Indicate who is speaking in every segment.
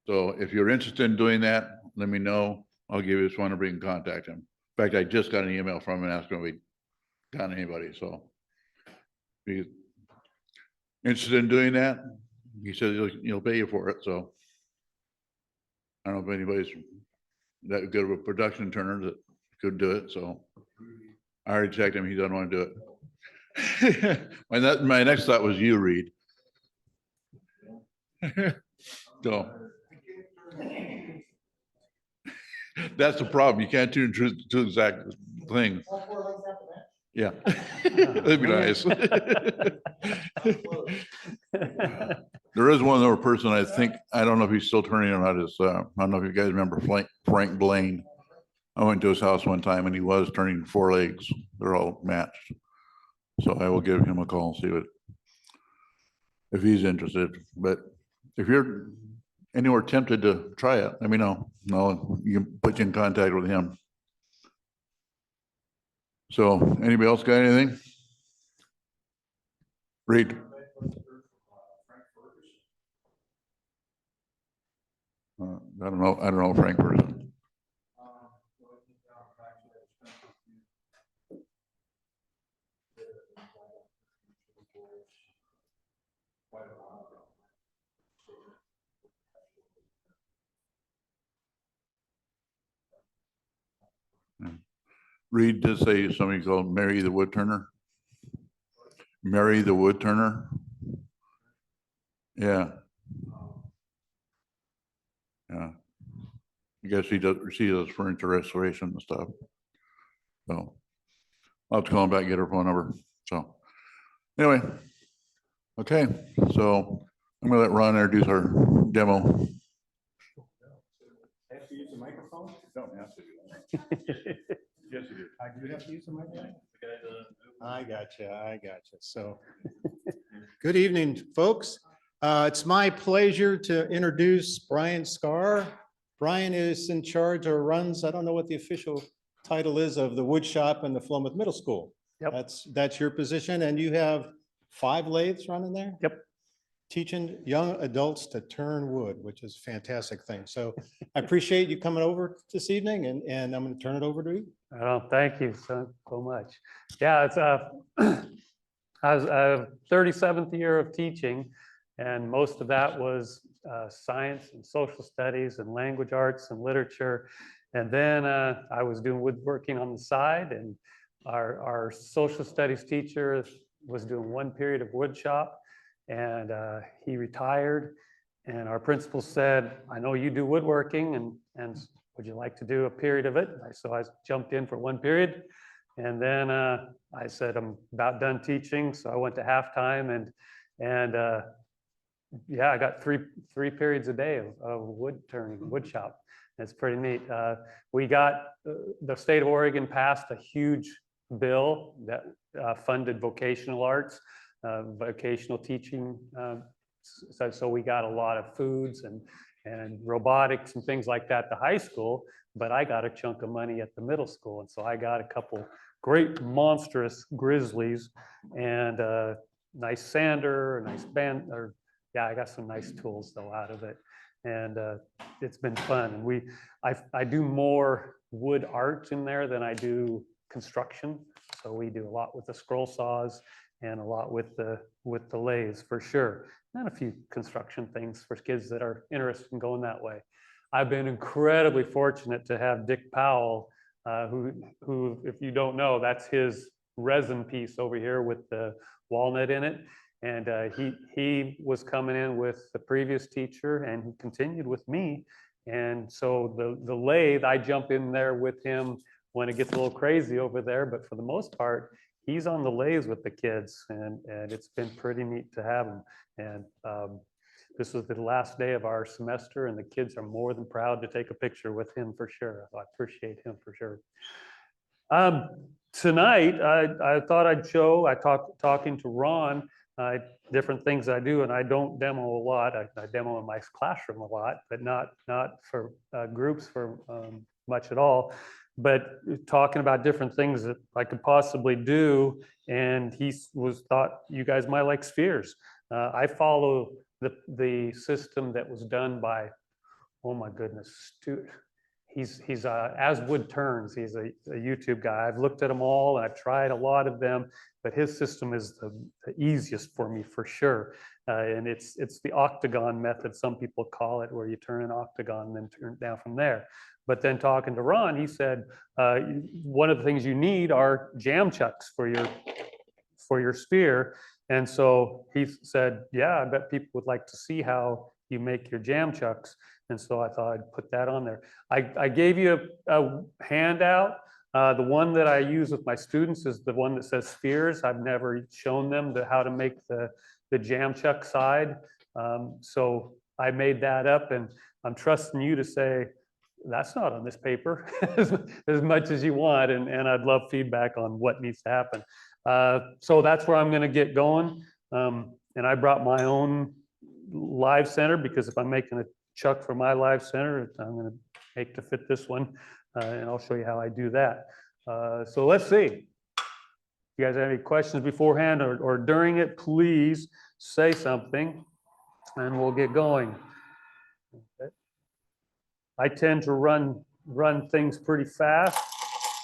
Speaker 1: So if you're interested in doing that, let me know. I'll give you his phone number, you can contact him. In fact, I just got an email from him asking if we got anybody, so. If you're interested in doing that, he says he'll pay you for it, so. I don't know if anybody's that good of a production turner that could do it, so. I already checked him, he doesn't want to do it. My next thought was you, Reed. So. That's the problem. You can't do two exact things. Yeah. That'd be nice. There is one other person, I think, I don't know if he's still turning or not, is, I don't know if you guys remember Frank Blaine. I went to his house one time and he was turning 4 legs. They're all matched. So I will give him a call and see if he's interested. But if you're anywhere tempted to try it, let me know. You can put you in contact with him. So anybody else got anything? Read. I don't know Frank person. Reed did say somebody called Mary the Woodturner. Mary the Woodturner. Yeah. Yeah. I guess she does furniture restoration and stuff. So I'll have to call him back and get her phone number. So anyway, okay. So I'm gonna let Ron introduce our demo.
Speaker 2: Have to use the microphone?
Speaker 1: Don't have to. Yes, you do.
Speaker 2: I do have to use the microphone? I gotcha. So, good evening, folks. It's my pleasure to introduce Brian Skaar. Brian is in charge or runs, I don't know what the official title is, of the wood shop in the Philomath Middle School.
Speaker 3: Yep.
Speaker 2: That's your position, and you have 5 lathes running there?
Speaker 3: Yep.
Speaker 2: Teaching young adults to turn wood, which is a fantastic thing. So I appreciate you coming over this evening, and I'm going to turn it over to you.
Speaker 3: Thank you so much. Yeah, it's I was 37th year of teaching, and most of that was science and social studies and language arts and literature. And then I was doing woodworking on the side, and our social studies teacher was doing 1 period of wood shop, and he retired. And our principal said, I know you do woodworking, and would you like to do a period of it? So I jumped in for 1 period. And then I said, I'm about done teaching. So I went to halftime, and yeah, I got three periods a day of wood turning, wood shop. It's pretty neat. We got, the state of Oregon passed a huge bill that funded vocational arts, vocational teaching. So we got a lot of foods and robotics and things like that to high school, but I got a chunk of money at the middle school. And so I got a couple great monstrous grizzlies and a nice sander, a nice band, or yeah, I got some nice tools though out of it. And it's been fun. And I do more wood art in there than I do construction. So we do a lot with the scroll saws and a lot with the lathes for sure. And a few construction things for kids that are interested in going that way. I've been incredibly fortunate to have Dick Powell, who, if you don't know, that's his resin piece over here with the walnut in it. And he was coming in with the previous teacher, and he continued with me. And so the lathe, I jump in there with him when it gets a little crazy over there. But for the most part, he's on the lathes with the kids, and it's been pretty neat to have him. And this was the last day of our semester, and the kids are more than proud to take a picture with him for sure. I appreciate him for sure. Tonight, I thought I'd show, talking to Ron, different things I do, and I don't demo a lot. I demo in my classroom a lot, but not for groups for much at all. But talking about different things that I could possibly do, and he thought you guys might like spheres. I follow the system that was done by oh my goodness, dude. He's as wood turns. He's a YouTube guy. I've looked at them all and I've tried a lot of them, but his system is the easiest for me for sure. And it's the octagon method, some people call it, where you turn an octagon and then turn it down from there. But then talking to Ron, he said, one of the things you need are jam chucks for your sphere. And so he said, yeah, I bet people would like to see how you make your jam chucks. And so I thought I'd put that on there. I gave you a handout. The one that I use with my students is the one that says spheres. I've never shown them how to make the jam chuck side. So I made that up, and I'm trusting you to say, that's not on this paper as much as you want. And I'd love feedback on what needs to happen. So that's where I'm going to get going. And I brought my own live center, because if I'm making a chuck for my live center, I'm going to make to fit this one. And I'll show you how I do that. So let's see. If you guys have any questions beforehand or during it, please say something and we'll get going. Okay. I tend to run things pretty fast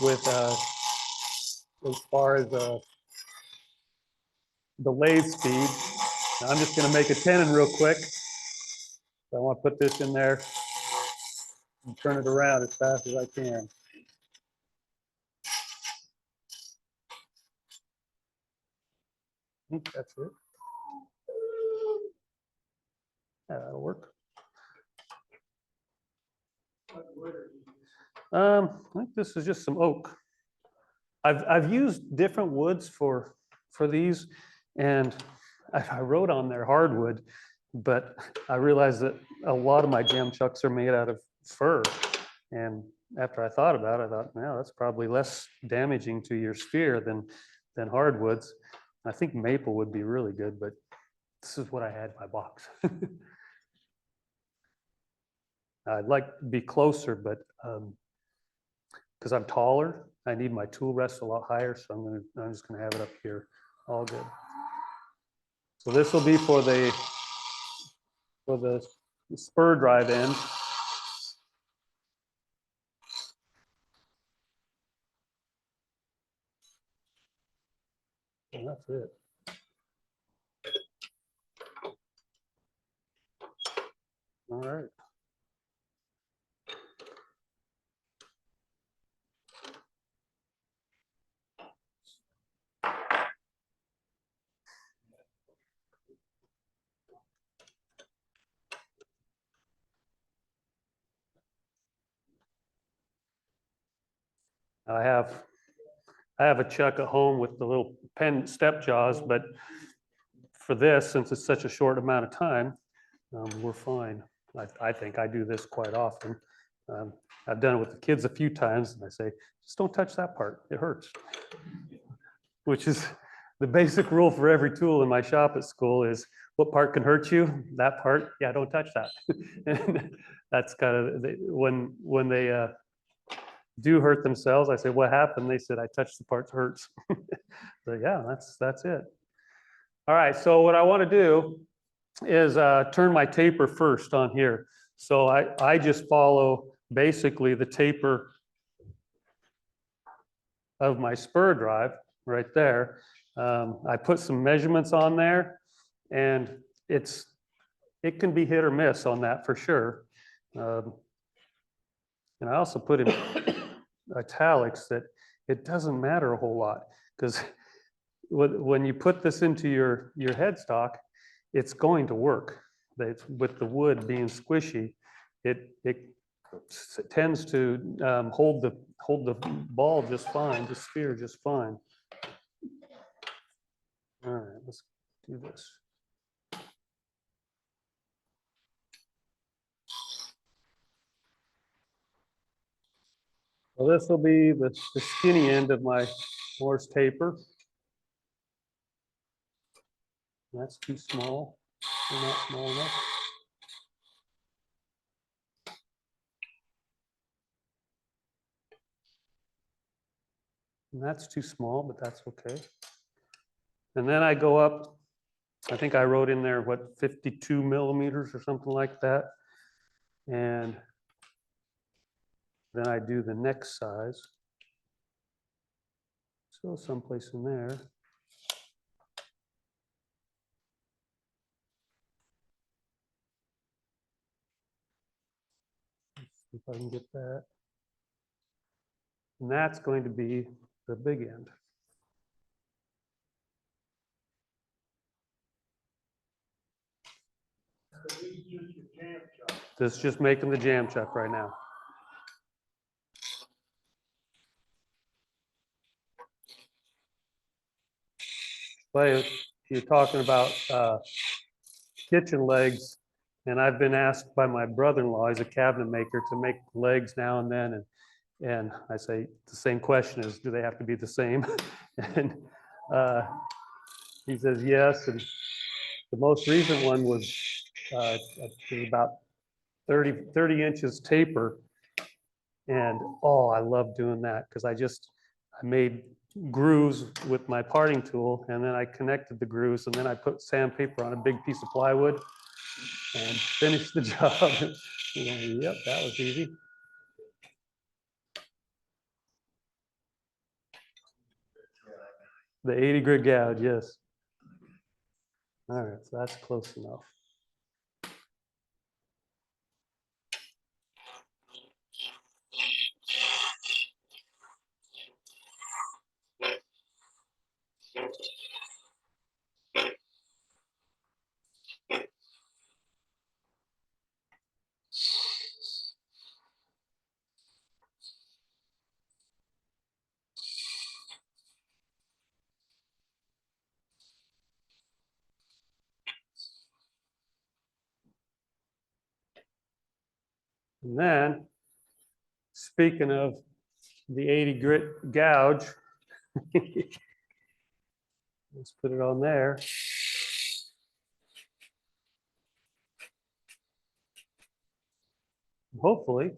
Speaker 3: with as far as the lathe speed. Now I'm just going to make a tenon real quick. So I want to put this in there and turn it around as fast as I can. I think that's it. Yeah, that'll work. I think this is just some oak. I've used different woods for these, and I wrote on there hardwood, but I realized that a lot of my jam chucks are made out of fir. And after I thought about it, I thought, no, that's probably less damaging to your sphere than hardwoods. I think maple would be really good, but this is what I had in my box. I'd like to be closer, but because I'm taller, I need my tool rest a lot higher, so I'm just gonna have it up here. All good. So this will be for the spur drive end. And that's it. All right. I have a chuck at home with the little pen step jaws, but for this, since it's such a short amount of time, we're fine. I think I do this quite often. I've done it with the kids a few times, and I say, just don't touch that part. It hurts. Which is the basic rule for every tool in my shop at school is, what part can hurt you? That part, yeah, don't touch that. And that's kind of, when they do hurt themselves, I say, what happened? They said, I touched the part that hurts. So yeah, that's it. All right, so what I want to do is turn my taper first on here. So I just follow basically the taper of my spur drive right there. I put some measurements on there, and it can be hit or miss on that for sure. And I also put in italics that it doesn't matter a whole lot, because when you put this into your headstock, it's going to work. With the wood being squishy, it tends to hold the ball just fine, the sphere just fine. All right, let's do this. So this will be the skinny end of my Morse taper. That's too small. They're not small enough. And that's too small, but that's okay. And then I go up, I think I wrote in there, what, 52 millimeters or something like that. And then I do the next size. So someplace in there. If I can get that. And that's going to be the big end. This is just making the jam chuck right now. But you're talking about kitchen legs, and I've been asked by my brother-in-law, he's a cabinet maker, to make legs now and then, and I say the same question is, do they have to be the same? And he says yes, and the most recent one was about 30 inches taper, and oh, I love doing that because I made grooves with my parting tool, and then I connected the grooves, and then I put sandpaper on a big piece of plywood and finished the job. Yep, that was easy. The 80 grit gouge, yes. All right, so that's close enough. And then, speaking of the 80 grit gouge, let's put it on there. Hopefully,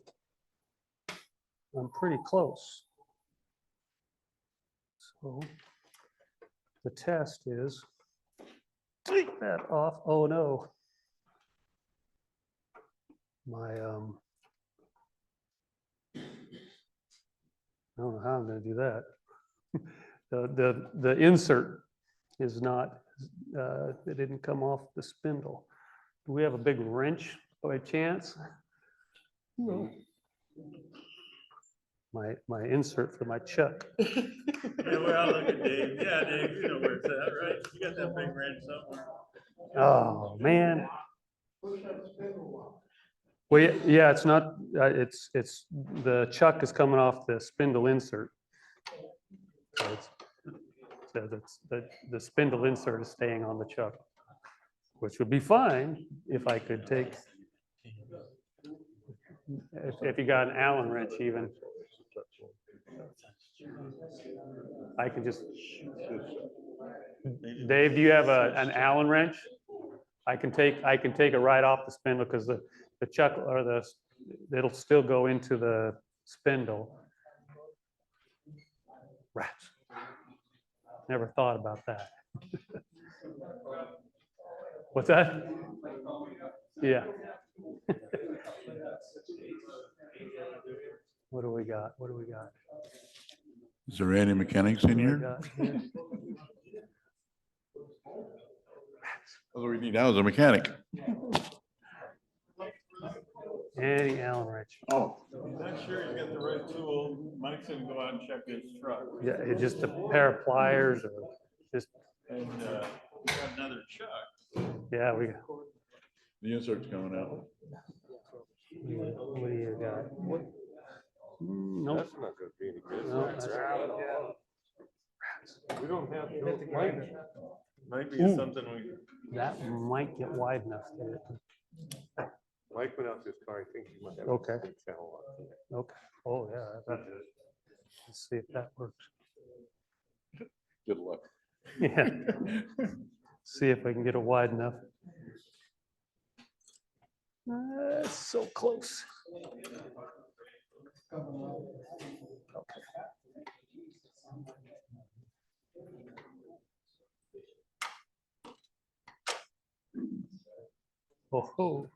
Speaker 3: I'm pretty close. So the test is, take that off. Oh no. My, I don't know how I'm going to do that. The insert is not, it didn't come off the spindle. Do we have a big wrench by chance? No. My insert for my chuck.
Speaker 4: Yeah, well, look at Dave. Yeah, Dave, you know where it's at, right? You got that big wrench somewhere.
Speaker 3: Oh, man. Well, yeah, it's not, it's the chuck is coming off the spindle insert. So the spindle insert is staying on the chuck, which would be fine if I could take, if you got an Allen wrench even. I can just, Dave, do you have an Allen wrench? I can take it right off the spindle because the chuck or it'll still go into the spindle. Rats. Never thought about that. What's that? Yeah. What do we got? What do we got?
Speaker 1: Is there any mechanics in here? All we need now is a mechanic.
Speaker 3: Any Allen wrench.
Speaker 1: Oh.
Speaker 4: I'm not sure he's got the right tool. Mike's gonna go out and check his truck.
Speaker 3: Yeah, it's just a pair of pliers or just,
Speaker 4: And we got another chuck.
Speaker 3: yeah,
Speaker 1: The insert's coming out.
Speaker 3: what do you got? Nope.
Speaker 5: That's not gonna be any good.
Speaker 3: No, that's-
Speaker 5: We don't have,
Speaker 4: Might be
Speaker 3: Ooh.
Speaker 4: something we.
Speaker 3: That might get wide enough there.
Speaker 5: Mike went out to his car, I think he might have.
Speaker 3: Okay.
Speaker 5: a channel on.
Speaker 3: Okay. Oh, yeah. Let's see if that works.
Speaker 1: Good luck.
Speaker 3: Yeah. See if I can get it wide enough. So close. Okay. Oh,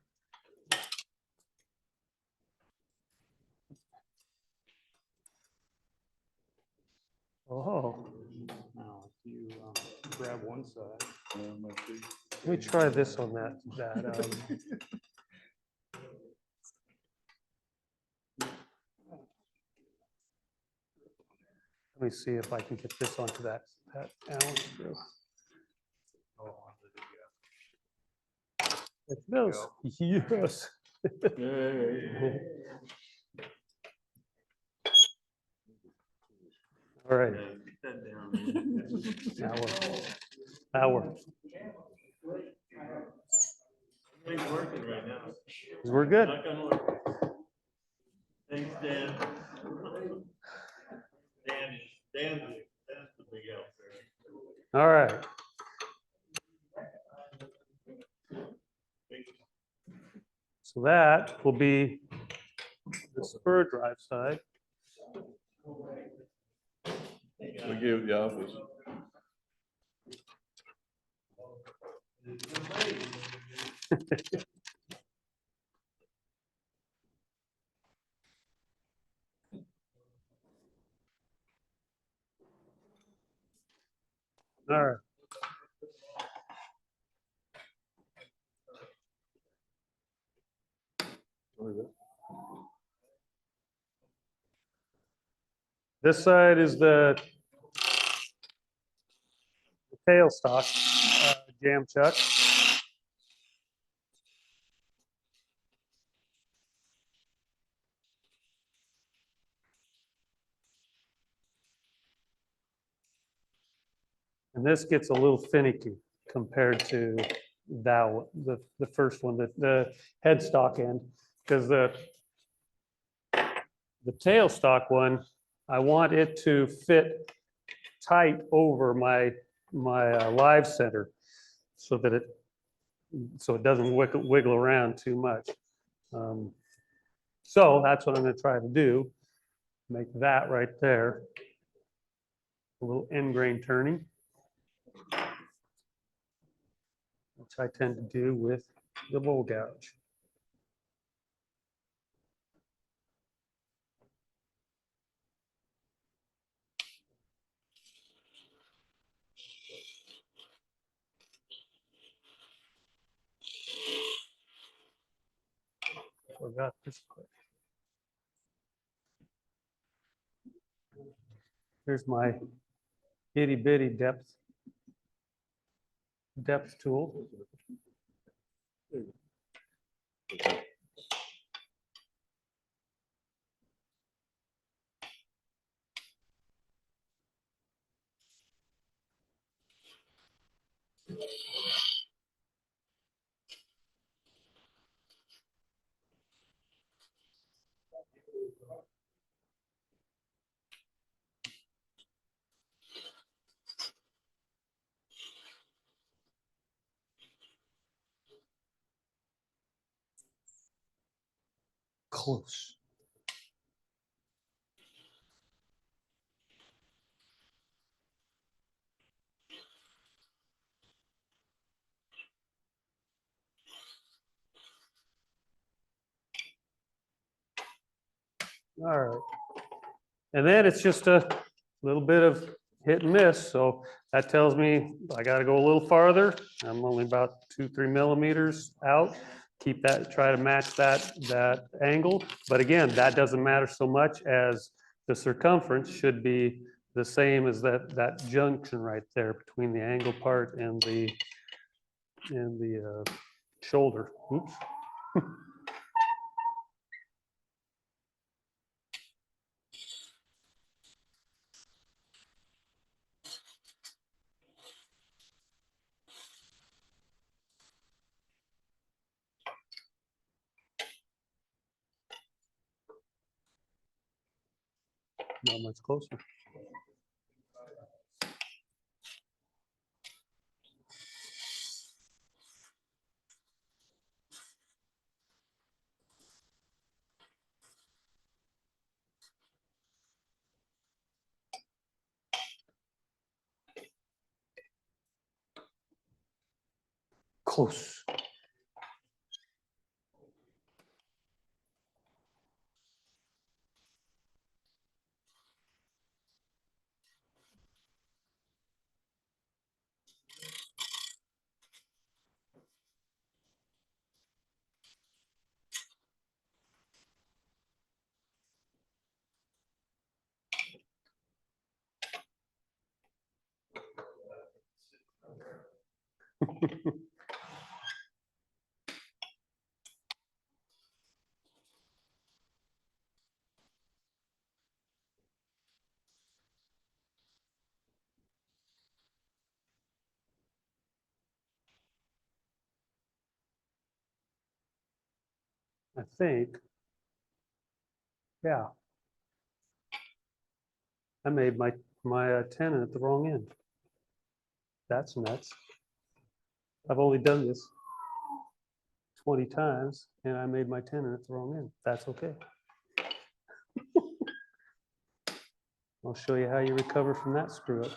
Speaker 3: Oh,
Speaker 5: Now, if you grab one side.
Speaker 3: let me try this on that. Let me see if I can get this onto that Allen screw. It does. Yes. All right,
Speaker 4: Keep that down, man.
Speaker 3: that works. That works.
Speaker 4: Everything's working right now.
Speaker 3: We're good.
Speaker 4: Knock on wood. Thanks, Dan. Dan's the big help there.
Speaker 3: All right. So that will be the spur drive side.
Speaker 1: We gave the office.
Speaker 3: All right. This side is the tailstock jam chuck. And this gets a little finicky compared to the first one, the headstock end, because the tailstock one, I want it to fit tight over my live center so that it doesn't wiggle around too much. So that's what I'm going to try to do. Make that right there a little end grain turning, which I tend to do with the bowl gouge. Forgot this part. Here's my itty bitty depth tool. Close. All right. And then it's just a little bit of hit and miss. So that tells me I got to go a little farther. I'm only about 2-3 millimeters out. Keep that, try to match that angle. But again, that doesn't matter so much as the circumference should be the same as that junction right there between the angle part and the shoulder. Oops. Not much closer. Close. I think, yeah. I made my tenon at the wrong end. That's nuts. I've only done this 20 times and I made my tenon at the wrong end. That's okay. I'll show you how you recover from that screw up.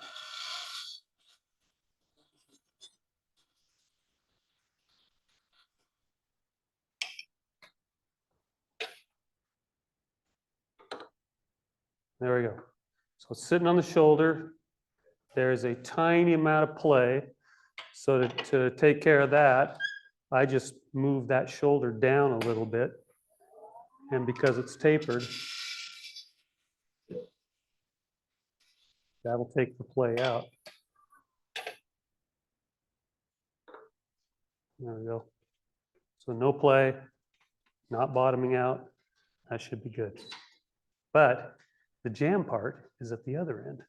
Speaker 3: There we go. So it's sitting on the shoulder. There is a tiny amount of play. So to take care of that, I just move that shoulder down a little bit. And because it's tapered, that'll take the play out. There we go. So no play, not bottoming out. That should be good. But the jam part is at the other end.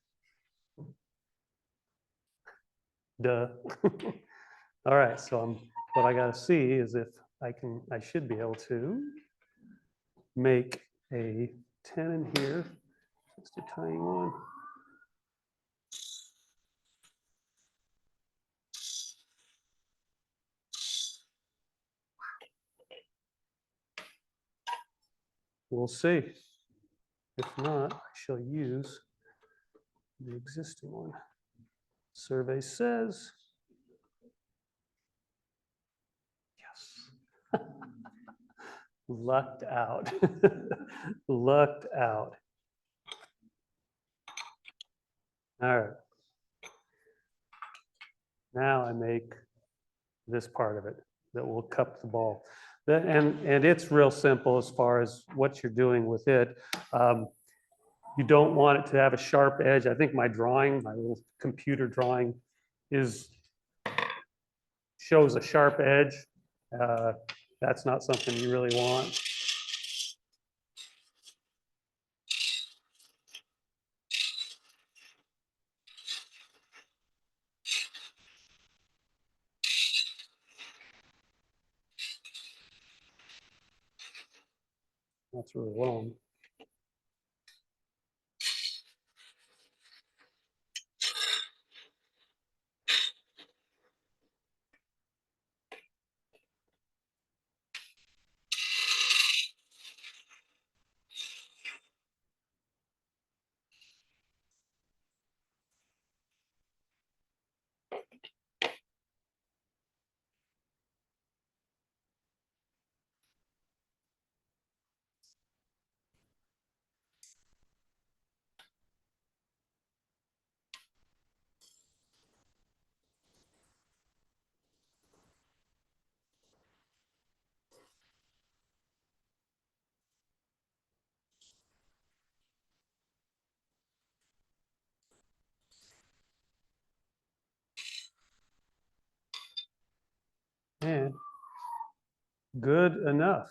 Speaker 3: Duh. All right, so what I gotta see is if I should be able to make a tenon here, just a tiny one. We'll see. If not, I shall use the existing one. Survey says, yes. Lucked out. Lucked out. All right. Now I make this part of it that will cup the ball. And it's real simple as far as what you're doing with it. You don't want it to have a sharp edge. I think my drawing, my little computer drawing shows a sharp edge. That's not something you really want. That's really long. And good enough.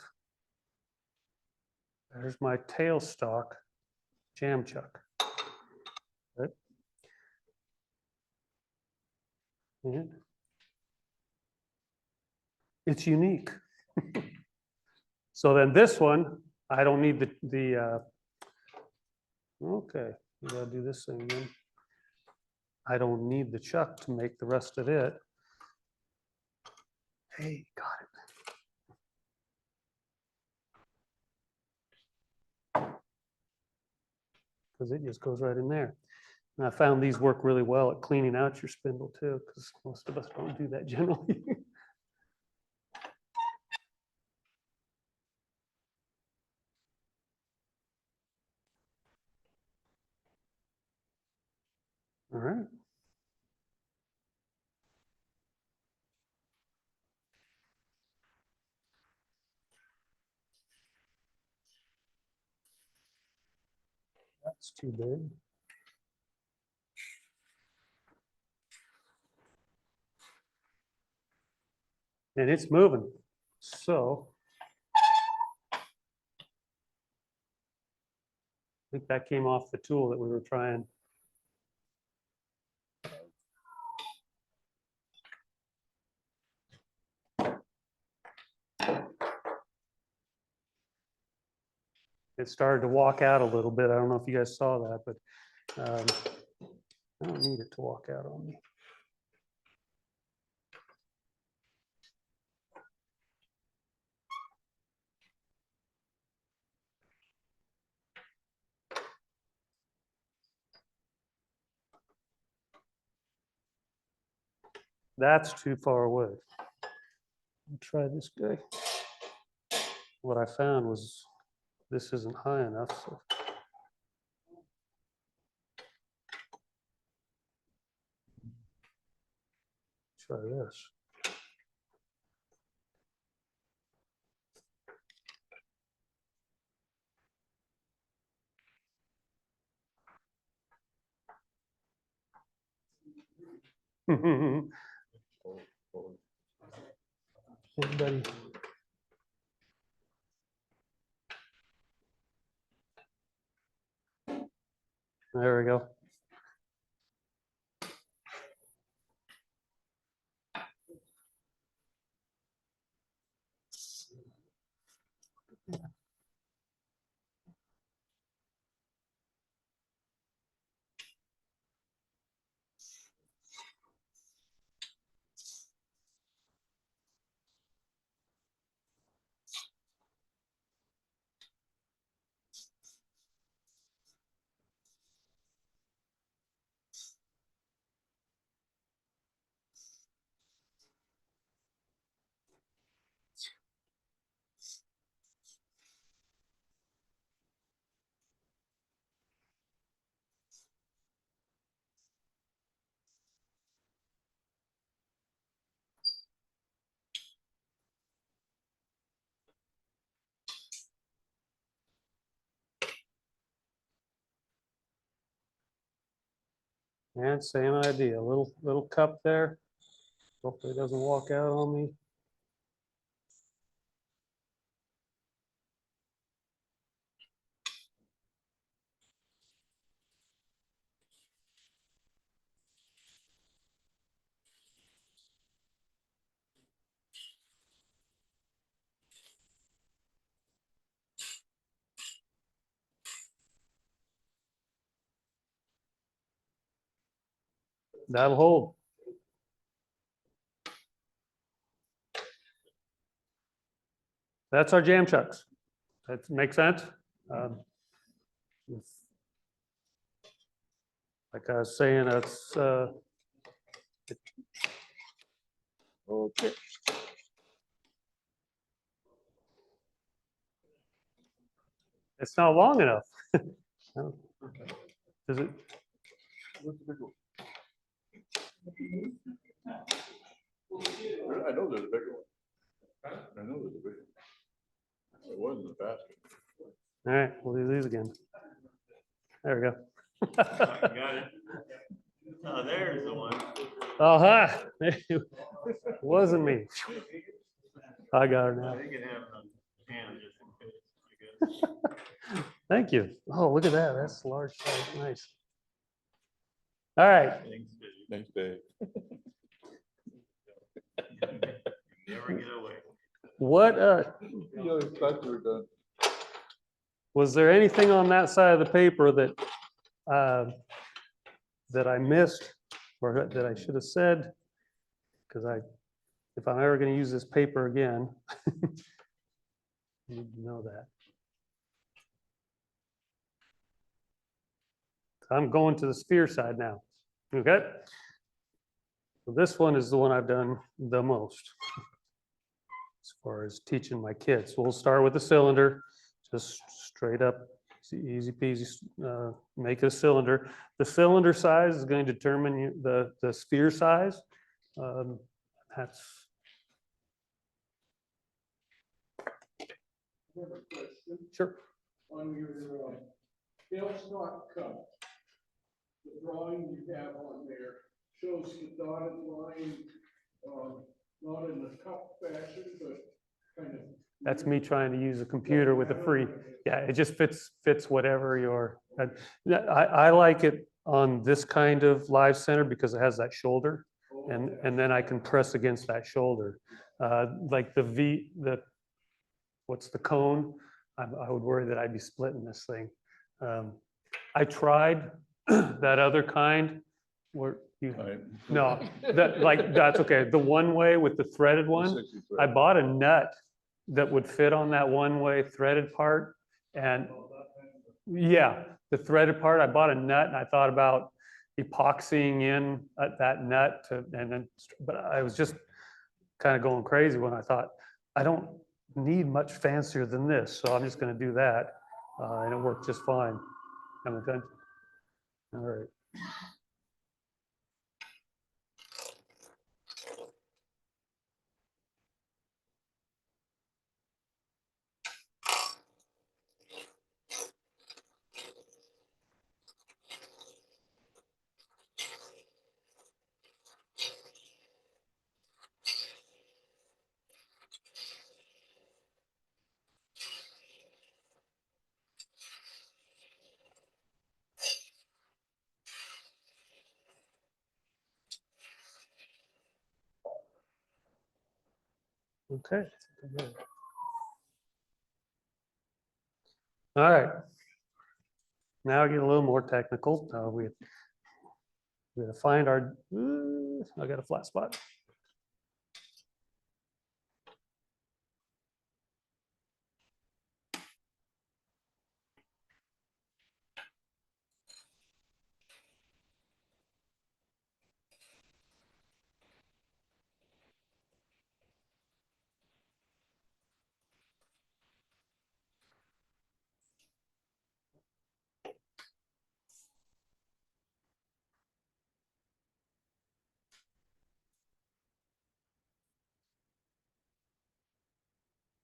Speaker 3: There's my tailstock jam chuck. Right? And it's unique. So then this one, I don't need okay, we gotta do this thing again. I don't need the chuck to make the rest of it. Hey, got it. Because it just goes right in there. And I found these work really well at cleaning out your spindle too, because most of us don't do that generally. All right. That's too big. and it's moving. So I think that came off the tool that we were trying. It started to walk out a little bit. I don't know if you guys saw that, but I don't need it to walk out on me. That's too far away. I'll try this guy. What I found was this isn't high enough, so. Try this. Anybody? There we go. And same idea, little cup there. Hopefully it doesn't walk out on me. That'll hold. That's our jam chucks. That makes sense? Like I was saying, that's okay. It's not long enough. Is it?
Speaker 1: I know there's a bigger one. I know there's a bigger one. It wasn't the basket.
Speaker 3: All right, we'll do these again. There we go.
Speaker 4: Got it. Oh, there's the one.
Speaker 3: Aha, it wasn't me. I got her now.
Speaker 4: You can have it on hand just in case, I guess.
Speaker 3: Thank you. Oh, look at that. That's large size. Nice. All right.
Speaker 4: Thanks,
Speaker 1: Thanks,
Speaker 4: Dave.
Speaker 1: Dave.
Speaker 4: Never get away.
Speaker 3: What
Speaker 1: You know, thought you were done.
Speaker 3: was there anything on that side of the paper that that I missed or that I should have said? Because if I'm ever going to use this paper again, I need to know that. I'm going to the sphere side now. Okay. So this one is the one I've done the most as far as teaching my kids. We'll start with the cylinder, just straight up, easy peasy, make it a cylinder. The cylinder size is going to determine the sphere size. That's. Sure.
Speaker 6: On your tailstock cup, the drawing you have on there shows the dotted line not in the cup fashion, but kind of.
Speaker 3: That's me trying to use a computer with a free, yeah, it just fits whatever your, I like it on this kind of live center because it has that shoulder. And then I can press against that shoulder. Like what's the cone? I would worry that I'd be splitting this thing. I tried that other kind where you,
Speaker 1: Right.
Speaker 3: no, that's okay. The one way with the threaded one, I bought a nut that would fit on that one-way threaded part. And yeah, the threaded part, I bought a nut and I thought about epoxying in that nut but I was just kind of going crazy when I thought, I don't need much fancier than this, so I'm just gonna do that. And it worked just fine. Am I done? All right. Okay. All right. Now I get a little more technical. We gotta find our, I got a flat spot.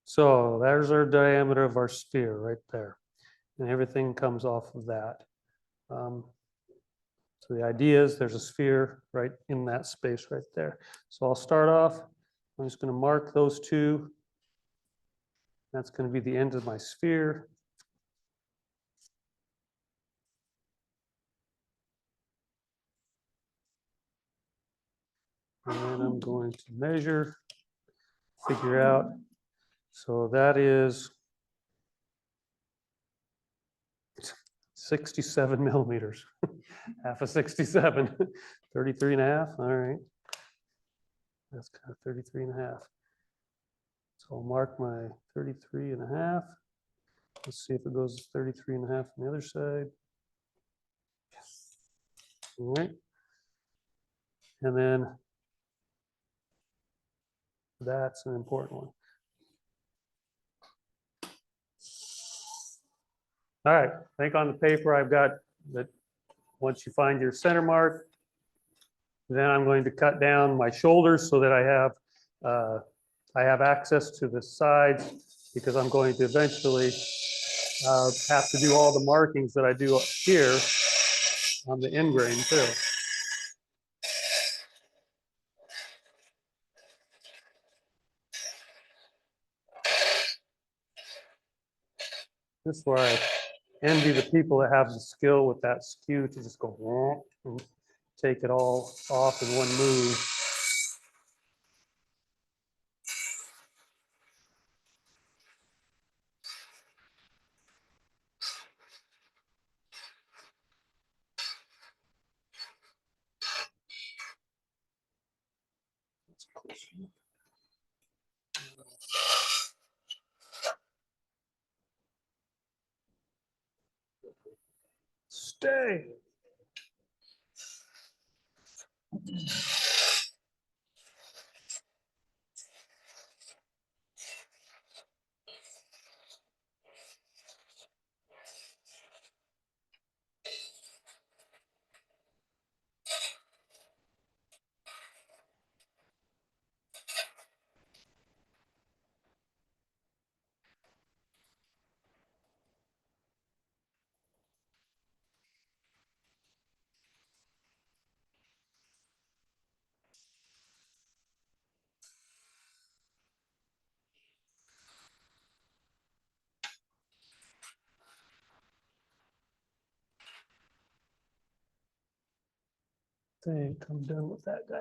Speaker 3: So there's our diameter of our sphere right there. And everything comes off of that. So the idea is there's a sphere right in that space right there. So I'll start off, I'm just going to mark those two. That's going to be the end of my sphere. And then I'm going to measure, figure out. So that is 67 millimeters, half of 67, 33 and a half. All right. That's kind of 33 and a half. So I'll mark my 33 and a half. Let's see if it goes 33 and a half on the other side. All right. And then that's an important one. All right, I think on the paper I've got that once you find your center mark, then I'm going to cut down my shoulders so that I have access to the sides because I'm going to eventually have to do all the markings that I do up here on the end grain too. This is where I envy the people that have the skill with that skew to just go whomp and take it all off in one move. Stay. think I'm done with that guy.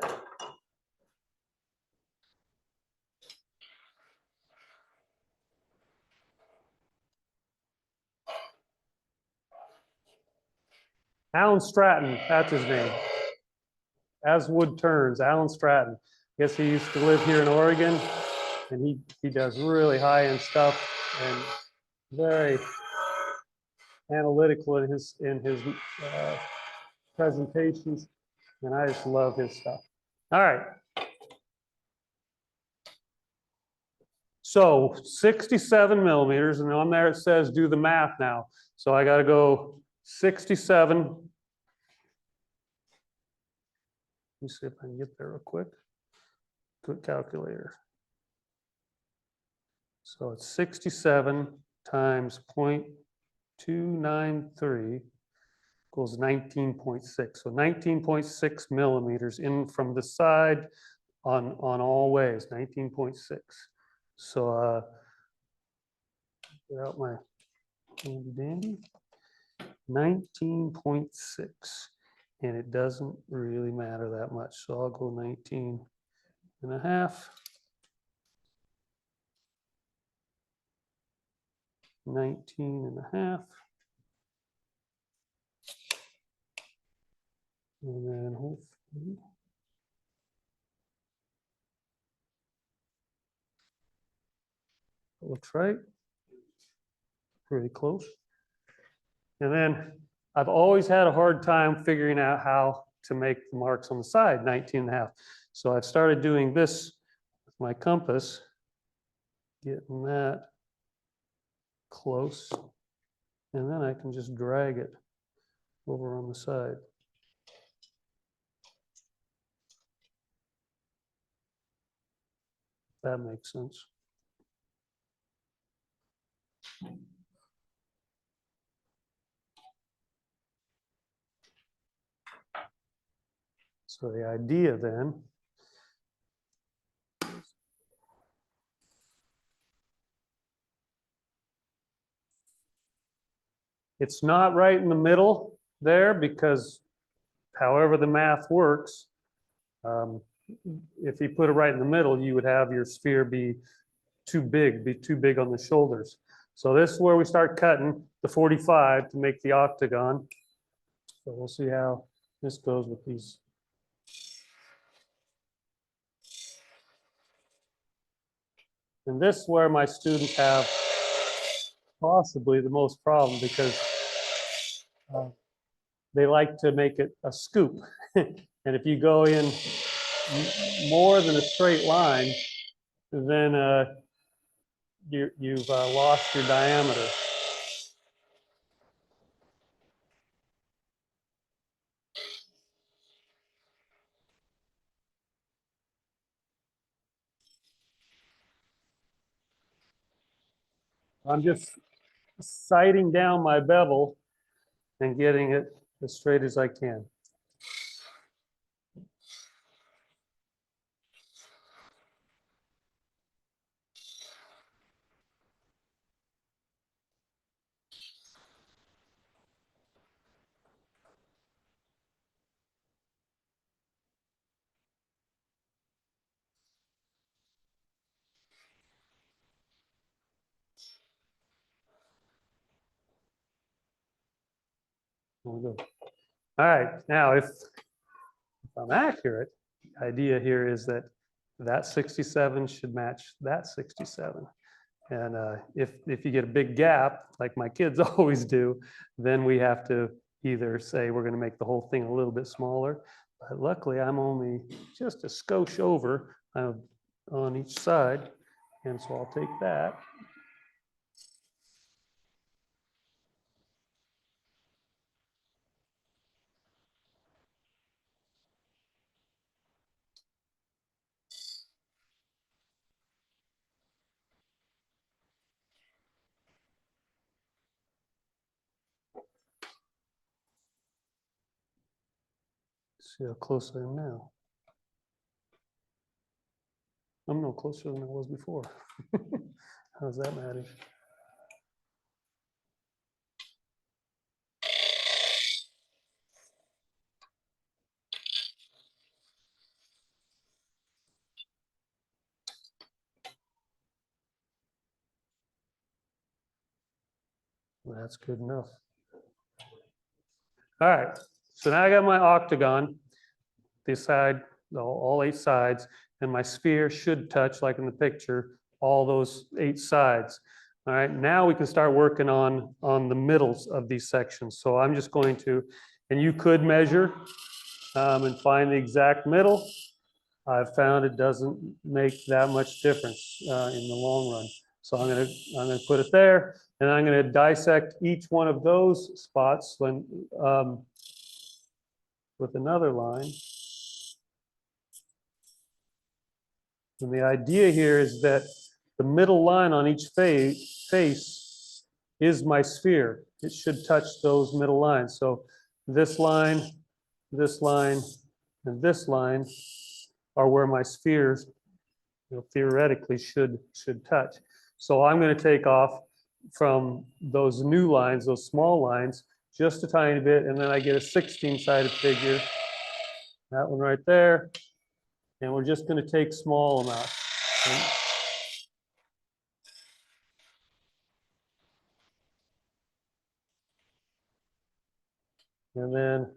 Speaker 3: Alan Stratton, that's his name. As Wood Turns, Alan Stratton. Guess he used to live here in Oregon, and he does really high-end stuff and very analytical in his presentations, and I just love his stuff. All right. So 67 millimeters, and on there it says do the math now. So I got to go 67. Let me see if I can get there real quick. Quick calculator. So it's 67 times 0.293 equals 19.6. So 19.6 millimeters in from the side on all ways, 19.6. So get out my handy dandy. 19.6. And it doesn't really matter that much. So I'll go 19 and a half. 19 and a half. And then hopefully it looks right. Pretty close. And then I've always had a hard time figuring out how to make the marks on the side, 19 and a half. So I've started doing this with my compass, getting that close. And then I can just drag it over on the side. That makes sense. So the idea then it's not right in the middle there because however the math works, if you put it right in the middle, you would have your sphere be too big on the shoulders. So this is where we start cutting the 45 to make the octagon. So we'll see how this goes with these. And this is where my students have possibly the most problem because they like to make it a scoop. And if you go in more than a straight line, then you've lost your diameter. I'm just sighting down my bevel and getting it as straight as I can. All right, now if I'm accurate, the idea here is that that 67 should match that 67. And if you get a big gap, like my kids always do, then we have to either say we're going to make the whole thing a little bit smaller. But luckily, I'm only just a skosh over on each side. And so I'll take that. See how close I am now. I'm no closer than I was before. How's that matter? That's good enough. All right, so now I got my octagon, this side, all 8 sides, and my sphere should touch, like in the picture, all those 8 sides. All right, now we can start working on the middles of these sections. So I'm just going to, and you could measure and find the exact middle. I've found it doesn't make that much difference in the long run. So I'm gonna put it there, and I'm gonna dissect each one of those spots when with another line. And the idea here is that the middle line on each face is my sphere. It should touch those middle lines. So this line, and this line are where my spheres, theoretically should touch. So I'm going to take off from those new lines, those small lines, just a tiny bit, and then I get a 16-sided figure. That one right there. And we're just going to take small amounts. And then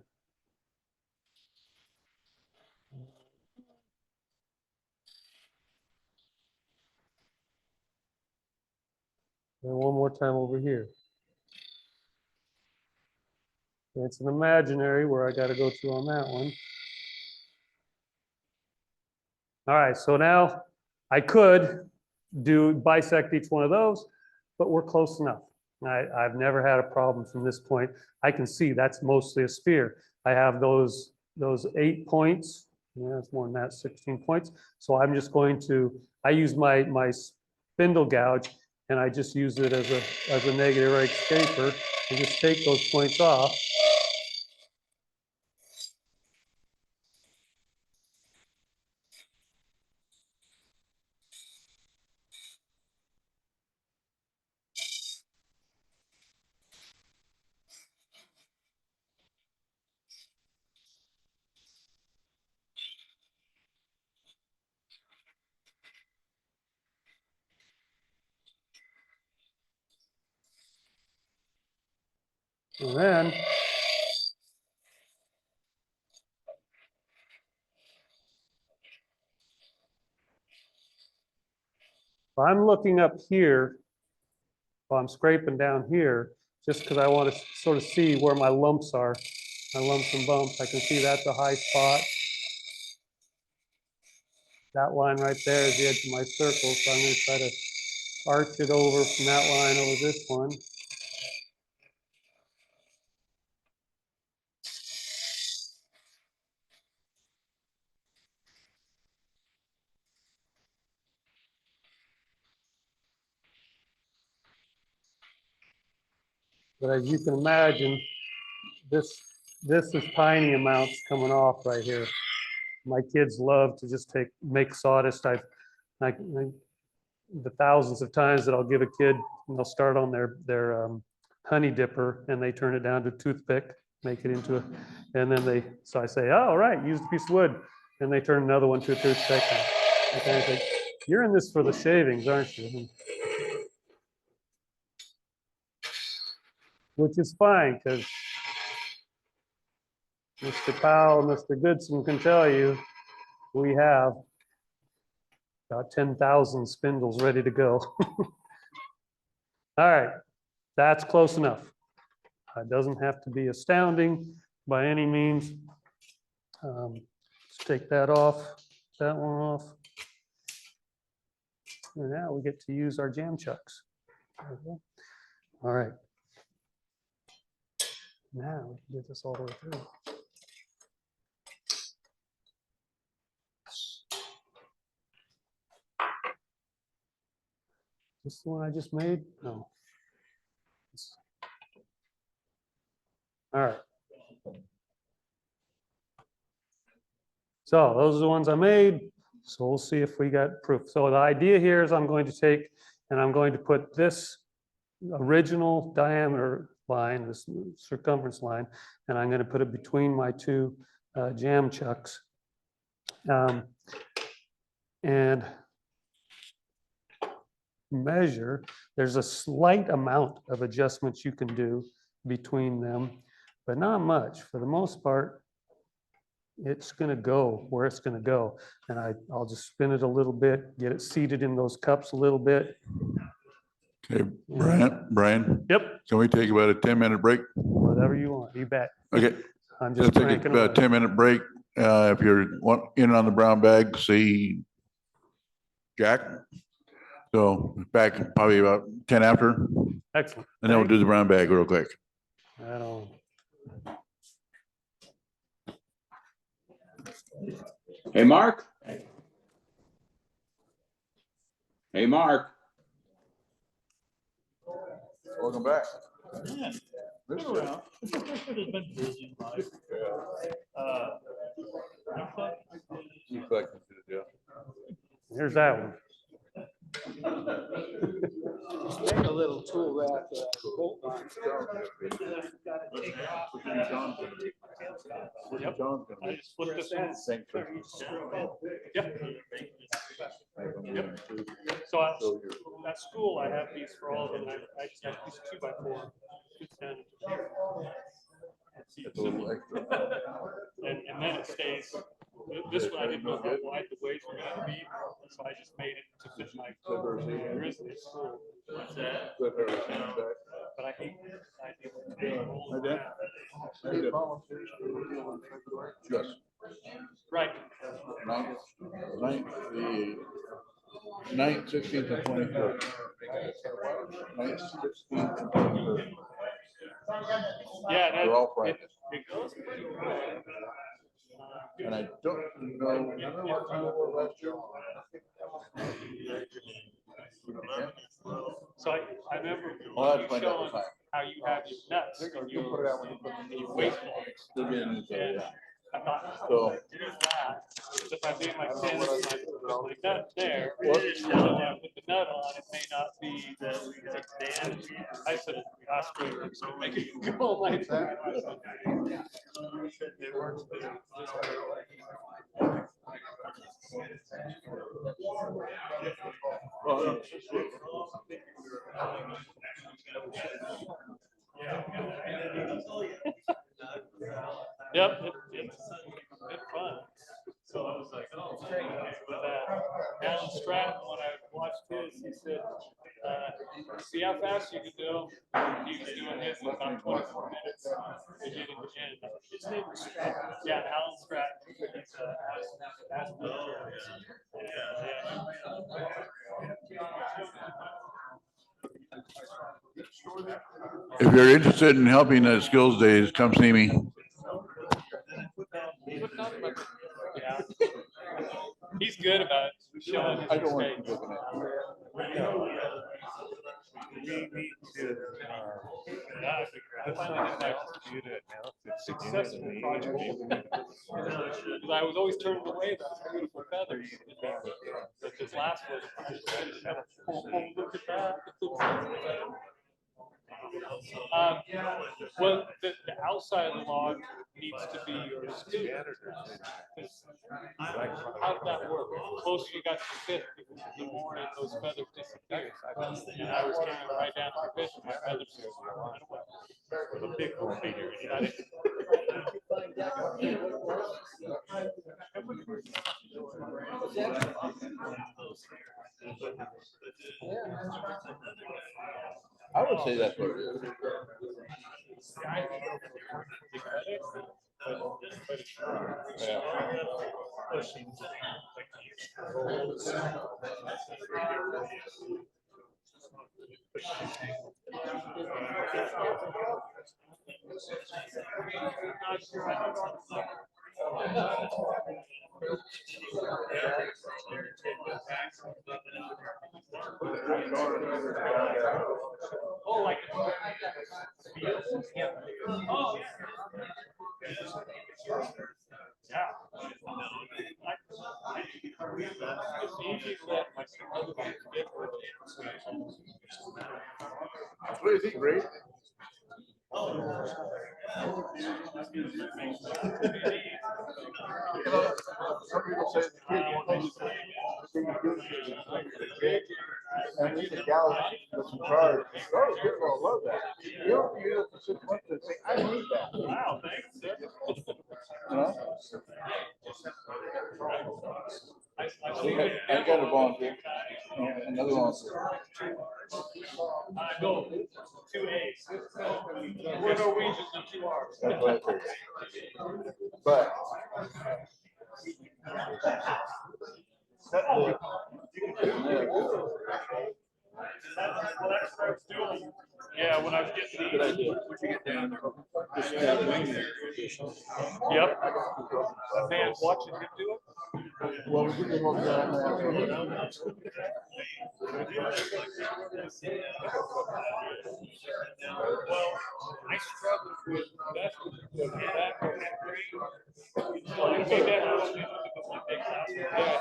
Speaker 3: one more time over here. It's an imaginary where I got to go to on that one. All right, so now I could bisect each one of those, but we're close enough. I've never had a problem from this point. I can see that's mostly a sphere. I have those 8 points. Yeah, it's more than that, 16 points. So I'm just going to, I use my spindle gouge, and I just use it as a negative right scraper, and just take those points off. And then if I'm looking up here, while I'm scraping down here, just because I want to sort of see where my lumps are, my lumps and bumps, I can see that's a high spot. That line right there is the edge of my circle, so I'm going to try to arch it over from that line over this one. But as you can imagine, this is tiny amounts coming off right here. My kids love to just make sawdust. The thousands of times that I'll give a kid, and they'll start on their honey dipper, and they turn it down to a toothpick, make it into a, and then so I say, oh, all right, use a piece of wood, and they turn another one to a toothpick. And I think, you're in this for the shavings, aren't you? Which is fine, because Mr. Powell, Mr. Goodson can tell you, we have about 10,000 spindles ready to go. All right, that's close enough. It doesn't have to be astounding by any means. Let's take that off, that one off. And now we get to use our jam chucks. Okay. All right. Now we can get this all the way through. This is the one I just made? No. All right. So those are the ones I made. So we'll see if we got proof. So the idea here is I'm going to take and I'm going to put this original diameter line, this circumference line, and I'm going to put it between my 2 jam chucks. And measure. There's a slight amount of adjustments you can do between them, but not much. For the most part, it's gonna go where it's gonna go. And I'll just spin it a little bit, get it seated in those cups a little bit.
Speaker 1: Okay, Brian,
Speaker 3: Yep,
Speaker 1: can we take about a 10-minute break?
Speaker 3: whatever you want, you bet.
Speaker 1: Okay,
Speaker 3: I'm
Speaker 1: let's
Speaker 3: just
Speaker 1: take
Speaker 3: cranking
Speaker 1: a
Speaker 3: away.
Speaker 1: 10-minute break. If you're in on the brown bag, see Jack. So back probably about 10 after, and
Speaker 3: Excellent.
Speaker 1: then we'll do the brown bag real quick.
Speaker 3: Right on.
Speaker 7: Hey, Mark. Hey, Mark.
Speaker 1: Welcome back.
Speaker 4: Yeah, been around. It's been busy in life.
Speaker 3: Here's that one.
Speaker 6: Make a little tool that bolt on.
Speaker 3: Yep. I just flipped this in. Yep. Yep. So at school, I have these for all of them. I just have these 2x4. And then it stays. This one, I didn't know how wide the waves were going to be, so I just made it to fit my grizzly at school. What's that? But I hate
Speaker 1: Yes.
Speaker 3: Right.
Speaker 1: 9th, 16th, and 23rd. 9th, 16th, and 23rd.
Speaker 3: Yeah,
Speaker 1: They're all Fridays.
Speaker 3: it goes pretty good.
Speaker 1: And I don't know. What time it was last year.
Speaker 3: So I remember
Speaker 1: Well,
Speaker 3: you
Speaker 1: that's fine, that was
Speaker 3: showing
Speaker 1: fine.
Speaker 3: how you have your nuts and
Speaker 1: You put it out when you put
Speaker 3: your waist blocks.
Speaker 1: They're getting each other, yeah.
Speaker 3: I thought,
Speaker 1: So-
Speaker 3: here's that. So if I made my pins, my nut there,
Speaker 1: What?
Speaker 3: and when I put the nut on, it may not be the. I said, Oscar, I'm so making it go like that. It works. Yep, it's fun. So I was like, oh, with that. Alan Stratton, when I watched his, he said, see how fast you can do. He was doing his in about 24 minutes. His name was Stratton. Yeah, Alan Stratton. He's
Speaker 1: If you're interested in helping at Skills Days, come see me.
Speaker 3: Yeah. He's good about showing his
Speaker 1: I don't want
Speaker 3: mistakes.
Speaker 1: you looking at me.
Speaker 3: I finally did my successful project. Because I was always turned away by those beautiful feathers. But this last one, I just kind of, oh, look at that. Well, the outside of the log needs to be yours too. How did that work? The closer you got to the pit, the more those feathers disappeared. And I was carrying it right down to the pit, and my feathers just went away. With a big one figure, you got it?
Speaker 1: I would say that's what it is.
Speaker 3: Oh, like. Oh, yeah. It's easy to let my other kids get with
Speaker 1: What do you think, Ray? Some people say the kid won't use it.
Speaker 5: And he's a gal that's in charge. Oh, people will love that. You don't use it for 6 months and say, I need that.
Speaker 4: Wow, thanks.
Speaker 5: You know? I got a volunteer. Another volunteer.
Speaker 4: Go, 2 A's. We're Norwegians and 2 R's.
Speaker 5: That's what I figured. But.
Speaker 4: Yeah, when I was getting
Speaker 5: Good
Speaker 4: these.
Speaker 5: idea.
Speaker 3: Yep.
Speaker 4: Man, watching him do it.
Speaker 5: Well, we did what we got on
Speaker 4: Well, I struggled with that. Maybe I was using the one big house. Yeah.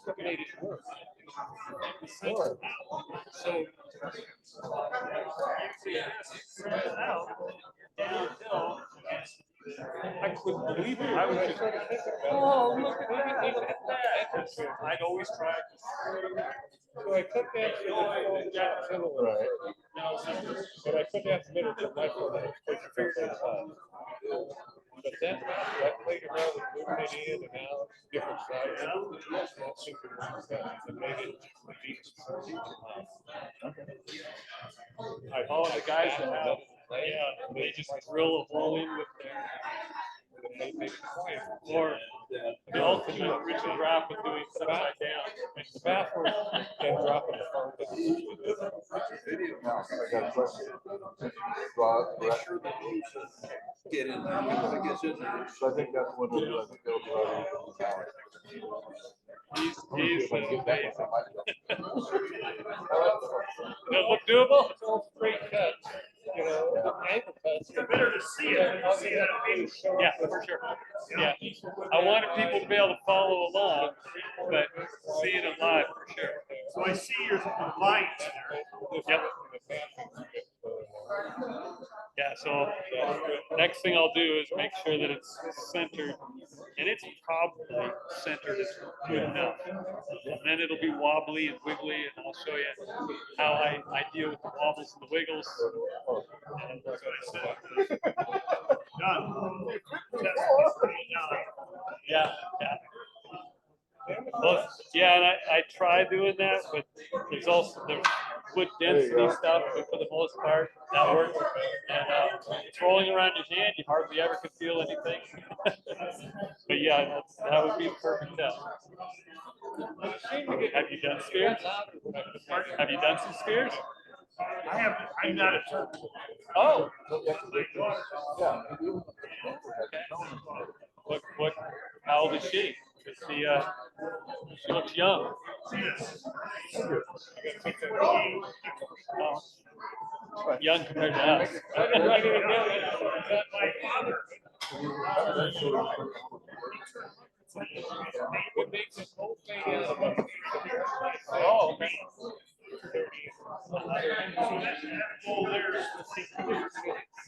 Speaker 4: It made it work. So. Out, downhill. I couldn't believe it. I was just, oh, look at that. I'd always try.
Speaker 5: So I took that to the right. But I couldn't have committed to my phone. But that played around with moving it in and out, different sizes. And made it.
Speaker 4: All the guys that have, yeah, they just drill a hole in with or the ultimate Richard Rapp of doing it upside down.
Speaker 5: The bathroom can drop in the phone. Now, I got a question. Get in there. So I think that's what we'll do. I think they'll do it.
Speaker 4: He's amazing. Does it look doable?
Speaker 5: It's all straight cuts, you know, ankle cuts.
Speaker 4: It's better to see it. See it. Yeah, for sure. Yeah, I wanted people to be able to follow along, but seeing it live for sure. So I see your light. Yep. Yeah, so next thing I'll do is make sure that it's centered, and it's probably centered good enough. And then it'll be wobbly and wiggly, and I'll show you how I deal with the wobbles and the wiggles. And that's what I said. Done. Yeah, yeah. Well, yeah, and I try doing that, but there's also the wood density stuff, but for the most part, that works. And it's rolling around your hand, you hardly ever can feel anything. But yeah, that would be the perfect test. Have you done spears? Have you done some spears? I have. I'm not a turtle. Oh.
Speaker 5: Yeah.
Speaker 4: What? How old is she? She looks young. Oh. Young compared to us.
Speaker 5: What makes this whole thing out of it?
Speaker 4: Oh, okay.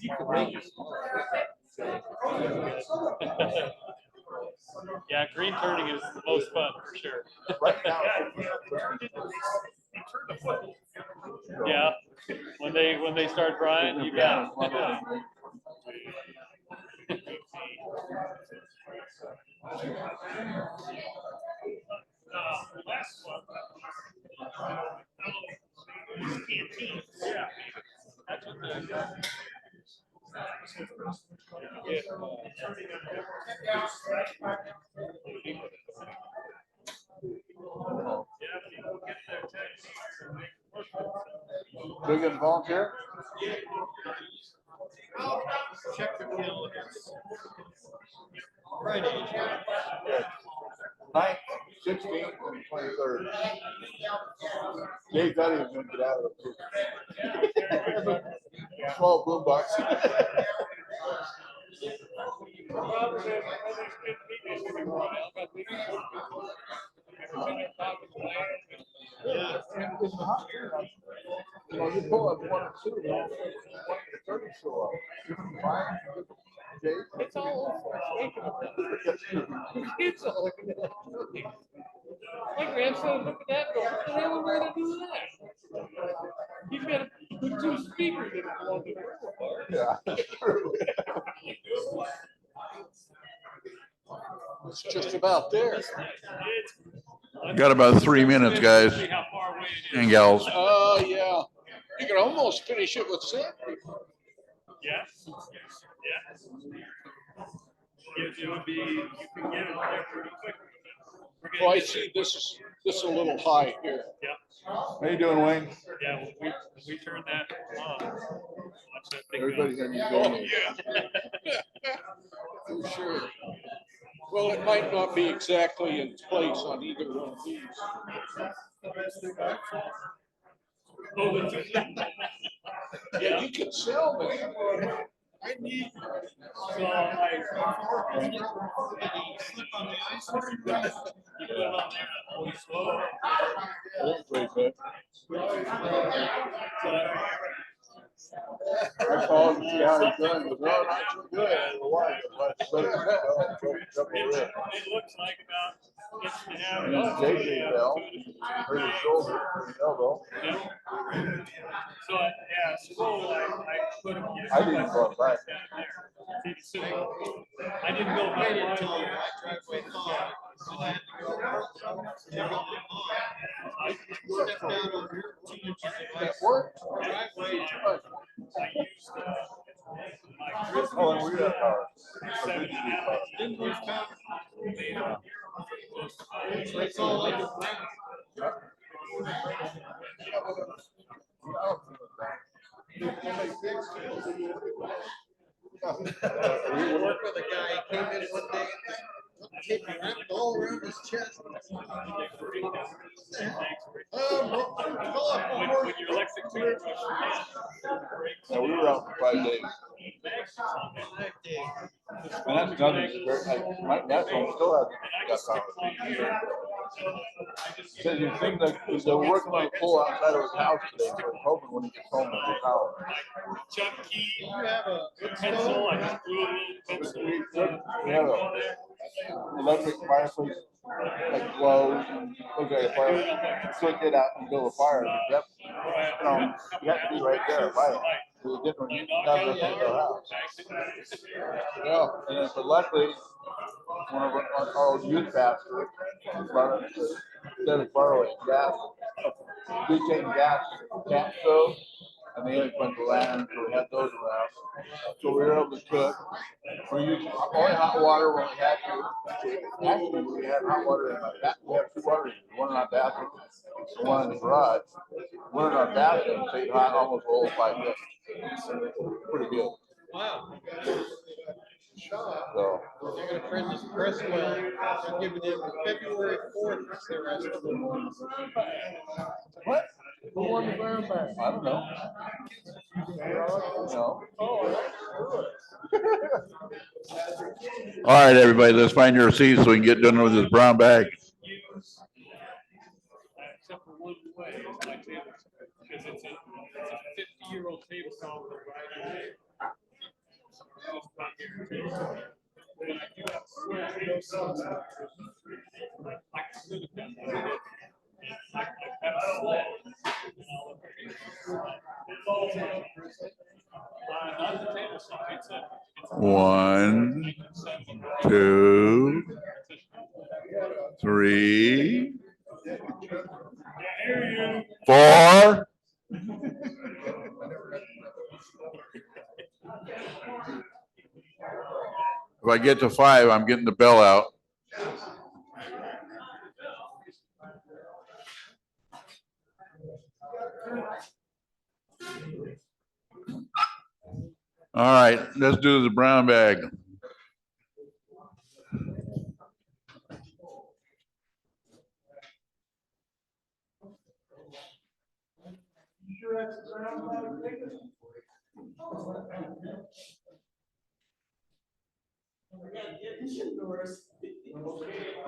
Speaker 5: You can make it.
Speaker 4: Yeah, green turning is the most fun for sure.
Speaker 5: Right now.
Speaker 4: Yeah, when they start drying, you got it. Last one. Yeah. That's what
Speaker 5: Big and volunteer?
Speaker 6: Check the calendar.
Speaker 5: Friday. 9th, 16th, and 23rd. Dave thought he was going to get out of it. Small boombox. You know, you pull up 1 or 2, you know, 30 show up. Brian, Dave.
Speaker 6: It's all it's all
Speaker 5: My grandson looked at that and go, what the hell are we gonna do that? He's got to put 2 speakers in it along the river bar.
Speaker 8: Yeah. It's just about there.
Speaker 1: Got about 3 minutes, guys
Speaker 4: See how far away it is.
Speaker 1: and gals.
Speaker 8: Oh, yeah. You can almost finish it with sandpaper.
Speaker 4: Yeah. Yeah. It would be, you can get it there pretty quick.
Speaker 8: Oh, I see. This is a little high here.
Speaker 4: Yeah,
Speaker 1: How you doing, Wayne?
Speaker 4: yeah, when we turn that on. Watch that thing go.
Speaker 8: Everybody's gonna be
Speaker 4: Oh,
Speaker 8: going.
Speaker 4: yeah.
Speaker 8: For sure. Well, it might not be exactly in place on either one of these.
Speaker 4: Oh, the two-
Speaker 8: Yeah, you can sell them.
Speaker 5: I need.
Speaker 4: So I. You put it on there, always slow.
Speaker 8: I called to see how he's doing. He goes, "No, not too good." Why?
Speaker 4: It looks like about inch and a half.
Speaker 8: JJ fell, hurt his shoulder, his elbow.
Speaker 4: Yeah. So, yeah, so I put him.
Speaker 8: I didn't go back.
Speaker 4: I didn't go back.
Speaker 5: Until my driveway thawed. So I had to go. I stepped down over here, 2 inches of
Speaker 8: That
Speaker 5: ice.
Speaker 8: worked.
Speaker 5: Driveway.
Speaker 4: I used my
Speaker 8: Oh, and we got power.
Speaker 5: Didn't lose power. It's all underground. We worked with a guy, he came in one day and tape wrapped all around his chest.
Speaker 4: When your electric toothbrush.
Speaker 8: Yeah, we were out for 5 days. And that's nothing. My nephew still hasn't got power. Says he thinks like they're working on a pole outside of his house today, so he's hoping when he gets home he'll get power.
Speaker 4: Chuck key,
Speaker 5: You have a
Speaker 4: pencil, I just blew a little pencil.
Speaker 8: We have a electric fireplace, like glows, look at a fire, click it out and build a fire. Yep. You have to be right there, right? So it didn't, none of us in their house. Yeah, and then, but luckily, one of our old youth pastor brought us instead of borrowing gas, butane gas gas stove, and they had a bunch of lanterns, so we had those around. So we were able to cook. We used only hot water when we had to. Actually, we had hot water in my bathroom. We have 2 water heaters, one in our bathroom, and one in the garage. One in our bathroom stayed hot almost the whole 5 days. Pretty good.
Speaker 5: Wow.
Speaker 8: So.
Speaker 5: They're gonna print this press well, I'm giving them February 4th, is their estimate.
Speaker 8: What? Who won the brown bag? I don't know. No.
Speaker 1: All right, everybody, let's find your seats so we can get done with this brown bag.
Speaker 4: Except for one way, is my table, because it's a 50-year-old table saw with a rider. But I do have square tables. I can sit it down. I have a sled. Not the table saw, it's a.
Speaker 1: 1, 2, 3, 4. If I get to 5, I'm getting the bell out. All right, let's do the brown bag.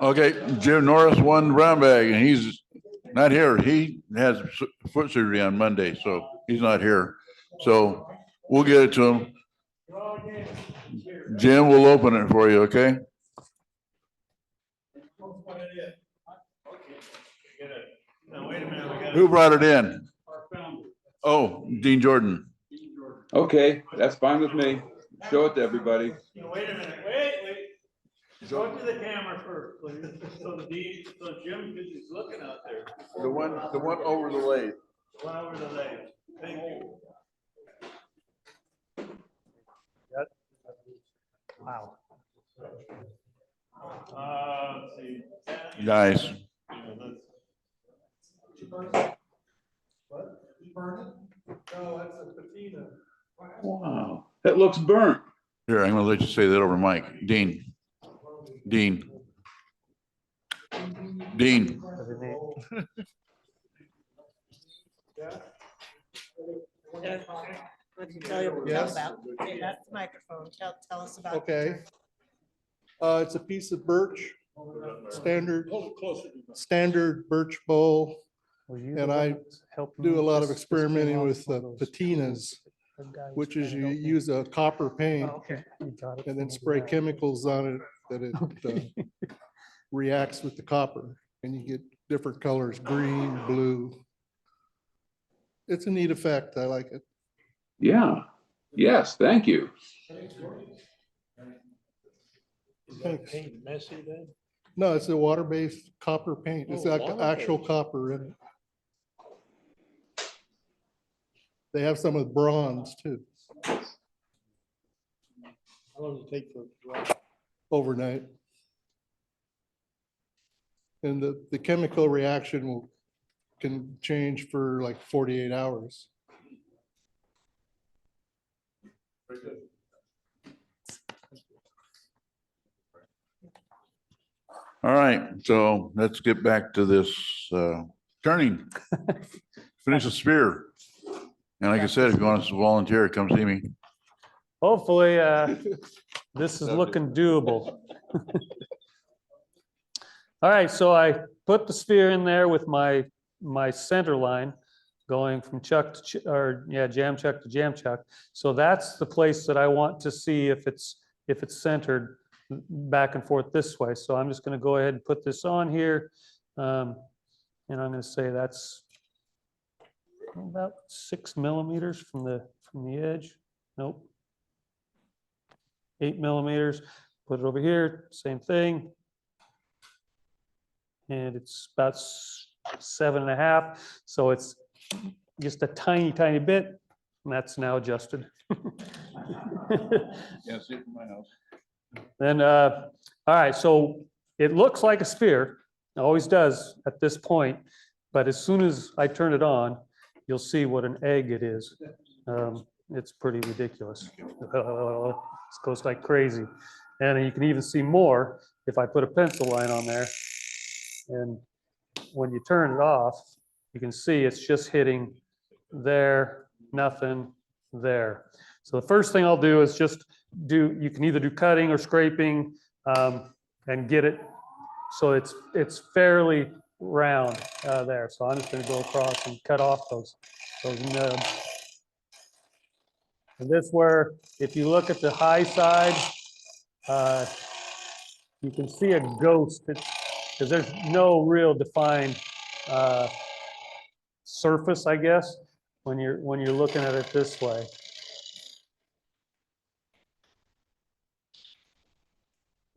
Speaker 1: Okay, Jim Norris won the brown bag and he's not here. He has foot surgery on Monday, so he's not here. So we'll get it to him. Jim will open it for you, okay? Who brought it in? Oh, Dean Jordan.
Speaker 7: Okay, that's fine with me. Show it to everybody.
Speaker 4: Wait a minute, wait. Show it to the camera first, please. So Jim, because he's looking out there.
Speaker 1: The one over the lathe.
Speaker 4: The one over the lathe. Thank you.
Speaker 3: Wow.
Speaker 4: Let's see.
Speaker 1: Guys,
Speaker 5: No, that's a patina.
Speaker 7: Wow, that looks burnt.
Speaker 1: here, I'm gonna let you say that over Mike. Dean. Dean.
Speaker 9: Let me tell you what
Speaker 2: Yes.
Speaker 9: it's about. Okay, that's the microphone. Tell us about.
Speaker 2: Okay. It's a piece of birch, standard birch bowl. And I do a lot of experimenting with patinas, which is you use a copper paint and then spray chemicals on it that it reacts with the copper and you get different colors, green, blue. It's a neat effect. I like it.
Speaker 7: Yeah, yes, thank you.
Speaker 5: Is that paint messy then?
Speaker 2: No, it's a water-based copper paint. It's
Speaker 5: Oh,
Speaker 2: like
Speaker 5: water-based.
Speaker 2: actual copper in it. They have some with bronze too,
Speaker 5: How long does it take for?
Speaker 2: overnight. And the chemical reaction can change for like 48 hours.
Speaker 1: all right, so let's get back to this turning. Finish the spear. And like I said, if you want us to volunteer, come see me.
Speaker 3: Hopefully, this is looking doable. All right, so I put the sphere in there with my center line going from chuck to jam chuck to jam chuck. So that's the place that I want to see if it's centered back and forth this way. So I'm just going to go ahead and put this on here. And I'm going to say that's about 6 millimeters from the edge. Nope. 8 millimeters. Put it over here, same thing. And it's about 7.5. So it's just a tiny, tiny bit. And that's now adjusted.
Speaker 1: Yeah, see it from my house.
Speaker 3: Then, all right, so it looks like a sphere. It always does at this point. But as soon as I turn it on, you'll see what an egg it is. It's pretty ridiculous. It goes like crazy. And you can even see more if I put a pencil line on there. And when you turn it off, you can see it's just hitting there, nothing there. So the first thing I'll do is just you can either do cutting or scraping and get it so it's fairly round there. So I'm just going to go across and cut off those nubs. And this where, if you look at the high side, you can see a ghost because there's no real defined surface, I guess, when you're looking at it this way.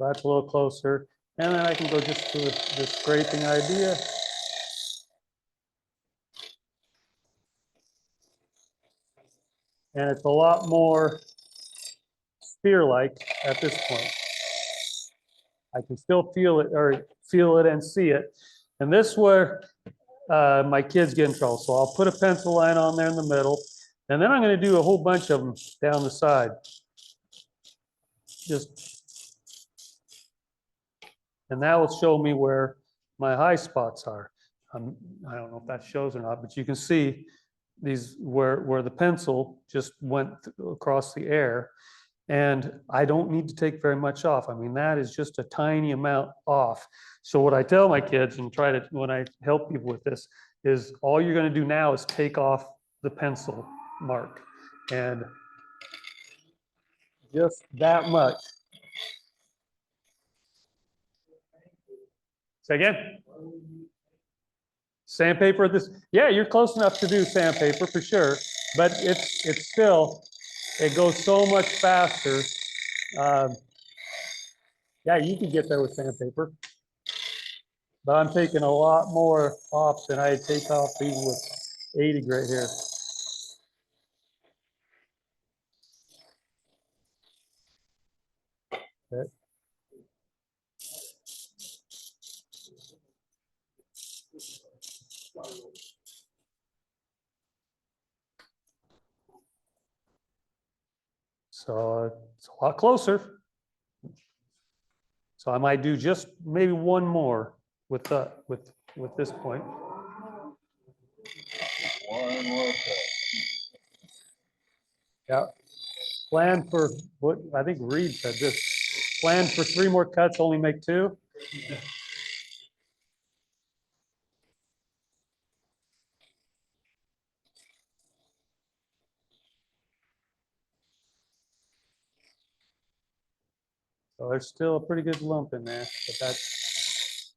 Speaker 3: That's a little closer. And then I can go just to the scraping idea. And it's a lot more sphere-like at this point. I can still feel it and see it. And this is where my kids get in trouble. So I'll put a pencil line on there in the middle. And then I'm going to do a whole bunch of them down the side. And that will show me where my high spots are. I don't know if that shows or not, but you can see these where the pencil just went across the air. And I don't need to take very much off. I mean, that is just a tiny amount off. So what I tell my kids and when I help people with this is all you're going to do now is take off the pencil mark and just that much. Say again? Sandpaper, yeah, you're close enough to do sandpaper for sure, but it's still, it goes so much faster. Yeah, you can get there with sandpaper. But I'm taking a lot more off than I'd take off even with 80 right here. Okay. So it's a lot closer. So I might do just maybe one more with this point.
Speaker 8: One more cut.
Speaker 3: Yeah. Plan for what I think Reed said this. Plan for 3 more cuts, only make 2. So there's still a pretty good lump in there, but that's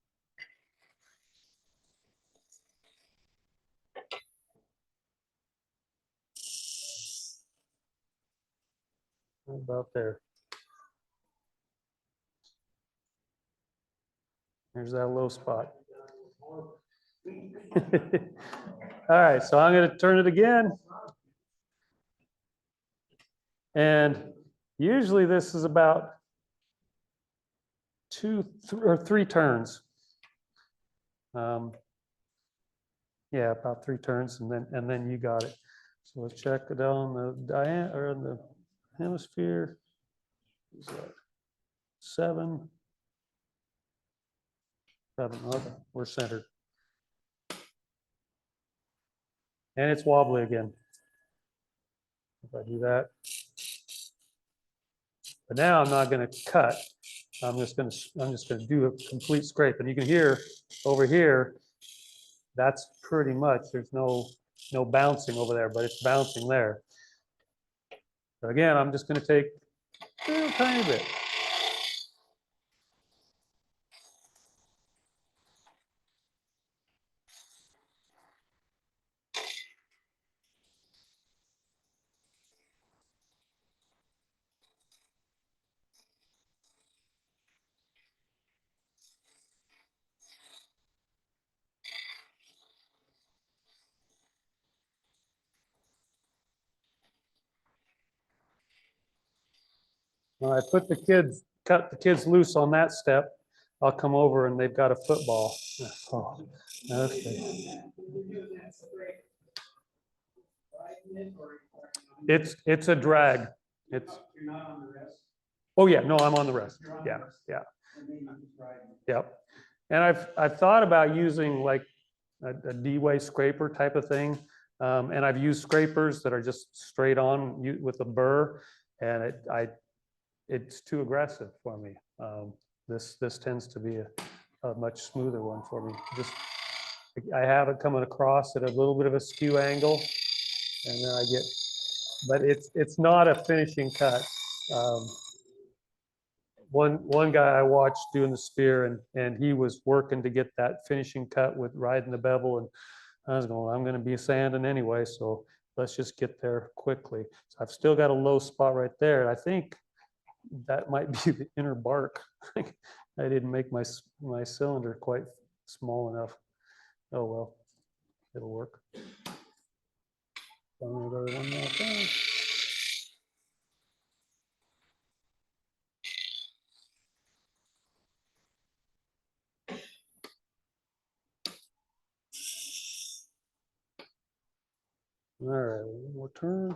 Speaker 3: about there. There's that low spot. All right, so I'm going to turn it again. And usually this is about 2 or 3 turns. Yeah, about 3 turns, and then you got it. So let's check it on the diameter or the hemisphere. 7. Okay, we're centered. And it's wobbly again. If I do that. But now I'm not going to cut. I'm just going to do a complete scrape. And you can hear over here, that's pretty much, there's no bouncing over there, but it's bouncing there. So again, I'm just going to take a tiny bit. When I cut the kids loose on that step, I'll come over and they've got a football. Oh, okay. It's a drag. Oh yeah, no, I'm on the rest. Yeah. Yep. And I've thought about using like a D-way scraper type of thing. And I've used scrapers that are just straight on with a burr, and it's too aggressive for me. This tends to be a much smoother one for me. I have it coming across at a little bit of a skew angle, and then I get, but it's not a finishing cut. One guy I watched doing the spear, and he was working to get that finishing cut with riding the bevel, and I was going, I'm going to be sanding anyway, so let's just get there quickly. So I've still got a low spot right there. I think that might be the inner bark. I didn't make my cylinder quite small enough. Oh well, it'll work. I'm gonna go one more time. All right, one more turn.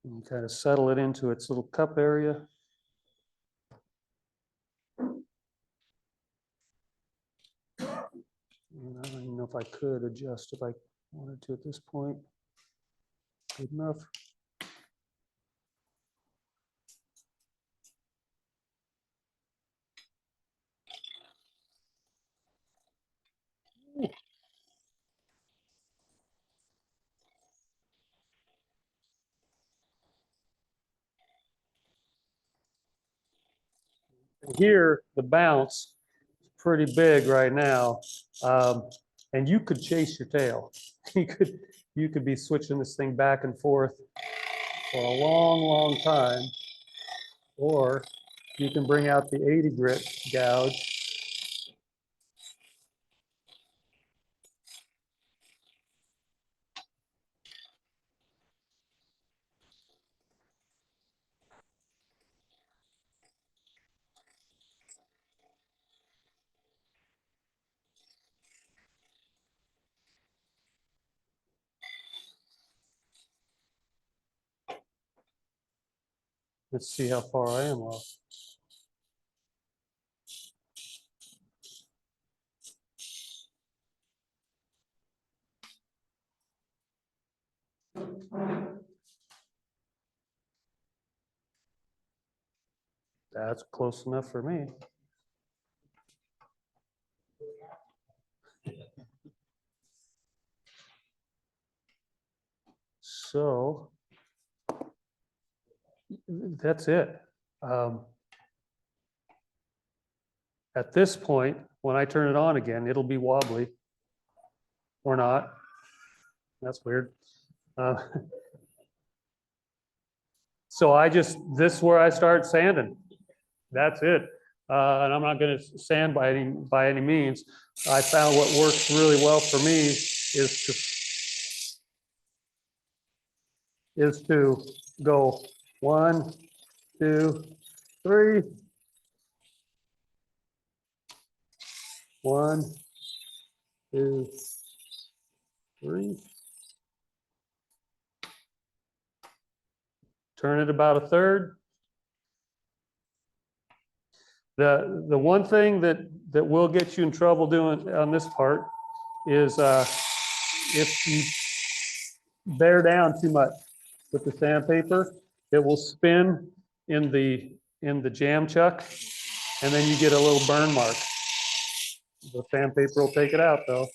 Speaker 3: And kind of settle it into its little cup area. And I don't even know if I could adjust if I wanted to at this point. Good enough. Here, the bounce is pretty big right now. And you could chase your tail. You could be switching this thing back and forth for a long, long time. Or you can bring out the 80 grit gouge. Let's see how far I am off. That's close enough for me. So that's it. At this point, when I turn it on again, it'll be wobbly or not. That's weird. So this is where I start sanding. That's it. And I'm not going to sand by any means. I found what works really well for me is to go 1, 2, 3. 1, 2, 3. Turn it about a third. The one thing that will get you in trouble doing on this part is if you bear down too much with the sandpaper, it will spin in the jam chuck, and then you get a little burn mark. The sandpaper will take it out though.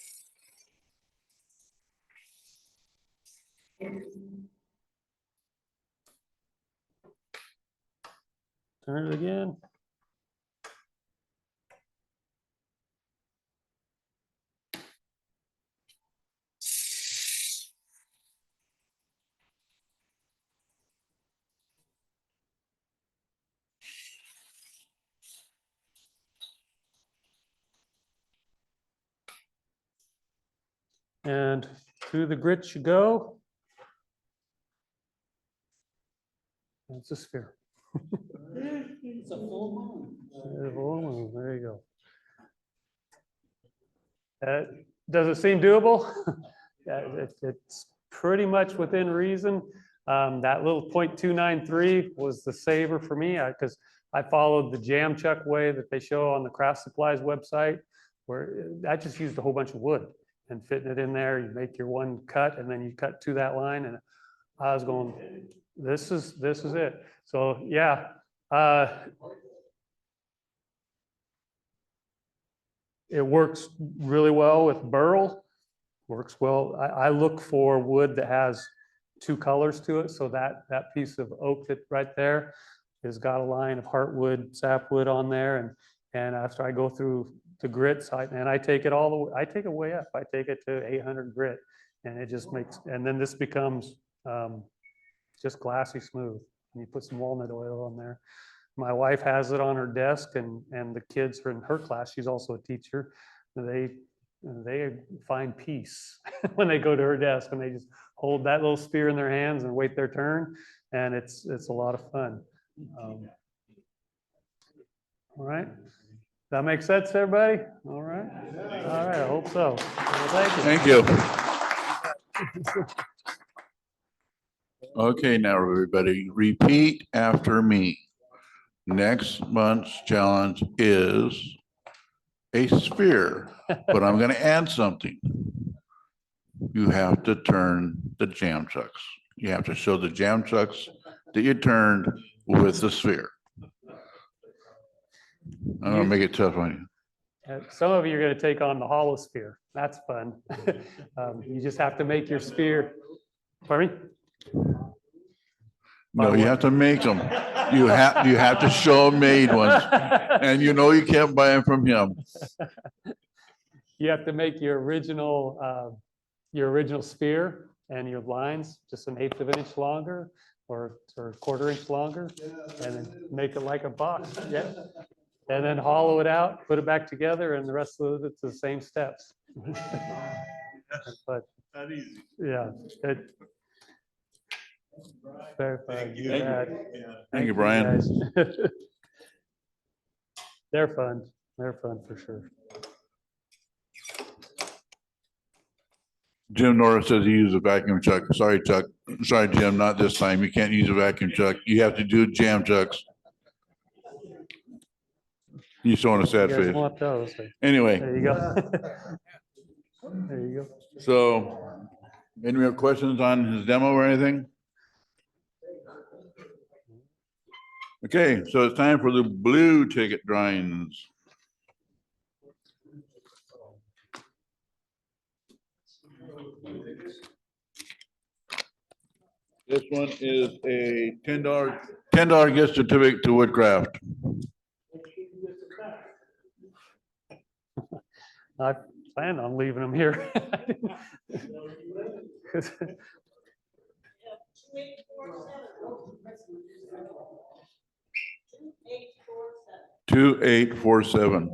Speaker 3: Turn it again. And through the grit you go. It's a sphere.
Speaker 6: It's a full moon.
Speaker 3: There you go. Does it seem doable? Yeah, it's pretty much within reason. That little 0.293 was the saver for me because I followed the jam chuck way that they show on the Craft Supplies website, where I just used a whole bunch of wood and fitting it in there. You make your one cut and then you cut to that line, and I was going, this is it. So yeah. It works really well with burl. Works well. I look for wood that has 2 colors to it. So that piece of oak that right there has got a line of heartwood, sapwood on there. And after I go through the grits, I take it all the way. I take it way up. I take it to 800 grit, and it just makes. And then this becomes just glassy smooth. And you put some walnut oil on there. My wife has it on her desk, and the kids are in her class. She's also a teacher. They find peace when they go to her desk, and they just hold that little spear in their hands and wait their turn, and it's a lot of fun. All right, that makes sense, everybody. All right, I hope so. Well,
Speaker 1: Thank you. Okay, now everybody, repeat after me. Next month's challenge is a sphere, but I'm going to add something. You have to turn the jam chucks. You have to show the jam chucks that you turned with the sphere. I'm going to make it tough on you.
Speaker 3: Some of you are going to take on the hollow sphere. That's fun. You just have to make your sphere. Pardon me?
Speaker 1: No, you have to make them. You have to show 'em made ones. And you know you can't buy them from him.
Speaker 3: You have to make your original sphere and your lines just 1/8 of an inch longer or 1/4 inch longer, and then make it like a box. Yeah. And then hollow it out, put it back together, and the rest of it's the same steps. But
Speaker 4: Not easy.
Speaker 3: yeah, very fun. You bet.
Speaker 1: Thank you, Brian.
Speaker 3: guys. They're fun. They're fun for sure.
Speaker 1: Jim Norris says he used a vacuum chuck. Sorry, Chuck. Sorry, Jim, not this time. You can't use a vacuum chuck. You have to do jam chucks. You showing a sad
Speaker 3: You guys
Speaker 1: face.
Speaker 3: want those?
Speaker 1: Anyway,
Speaker 3: There you go. There you go.
Speaker 1: so any more questions on his demo or anything? Okay, so it's time for the blue ticket drawings. This one is a $10 gift certificate to Woodcraft.
Speaker 3: I plan on leaving them here.
Speaker 1: 2847.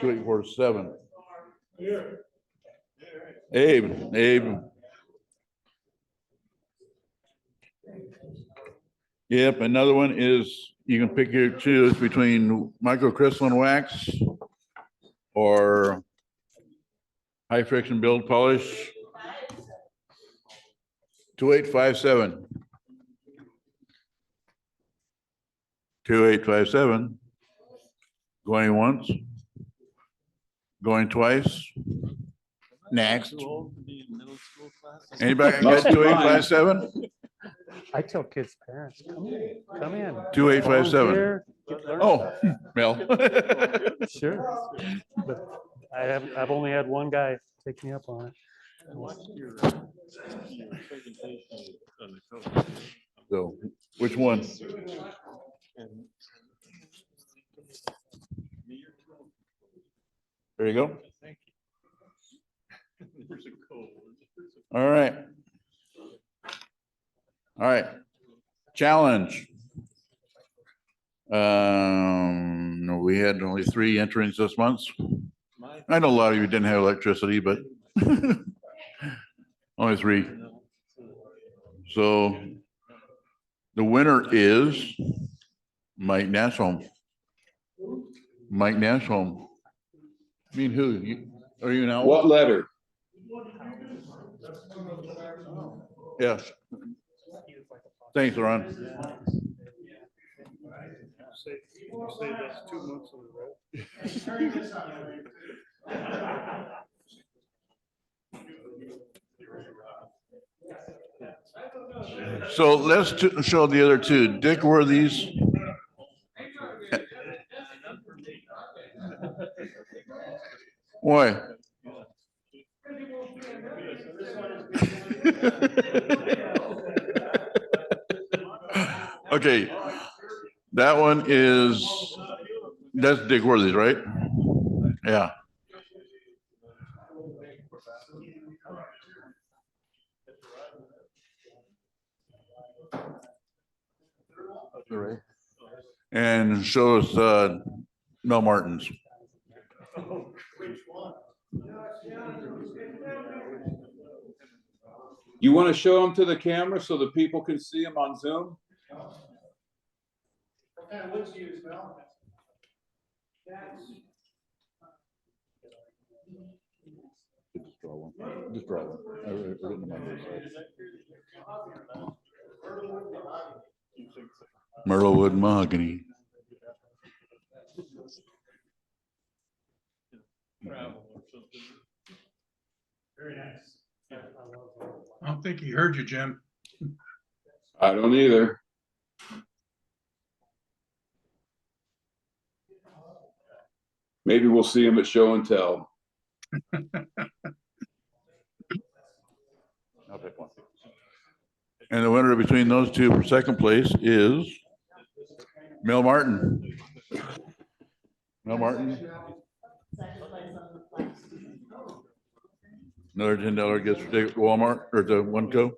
Speaker 1: 2847. Abe. Yep, another one is you can pick your choose between microcrystalline wax or high friction build polish. 2857. 2857. Going once. Going twice. Next. Anybody got
Speaker 7: Must be mine.
Speaker 1: 2857?
Speaker 3: I tell kids' parents, come in.
Speaker 1: 2857.
Speaker 3: Volunteer, learn
Speaker 1: Oh, Mel.
Speaker 3: Sure. But I've only had one guy take me up on it.
Speaker 1: So, which one? There you go. All right. All right. Challenge. No, we had only 3 entrants this month. I know a lot of you didn't have electricity, but only 3. So the winner is Mike Nashholm. Mike Nashholm. I mean, who? Are you now?
Speaker 7: What letter?
Speaker 1: Yes. Thanks, Ron.
Speaker 4: Say that's 2 months in a row.
Speaker 1: So let's show the other 2. Dick Worthy's. Why? Okay, that one that's Dick Worthy's, right? Yeah. And show us Mel Martin's.
Speaker 7: You want to show them to the camera so the people can see them on Zoom?
Speaker 2: What kind of wood do you use, Mel?
Speaker 1: Just draw one. Just draw one. I written them on this side. Myrtlewood mahogany.
Speaker 2: Very nice.
Speaker 5: I don't think he heard you, Jim.
Speaker 7: I don't either. Maybe we'll see him at show and tell.
Speaker 1: I'll pick one. And the winner between those two for second place is Mel Martin. Mel Martin. Another $10 gift certificate to Walmart or to OneCo.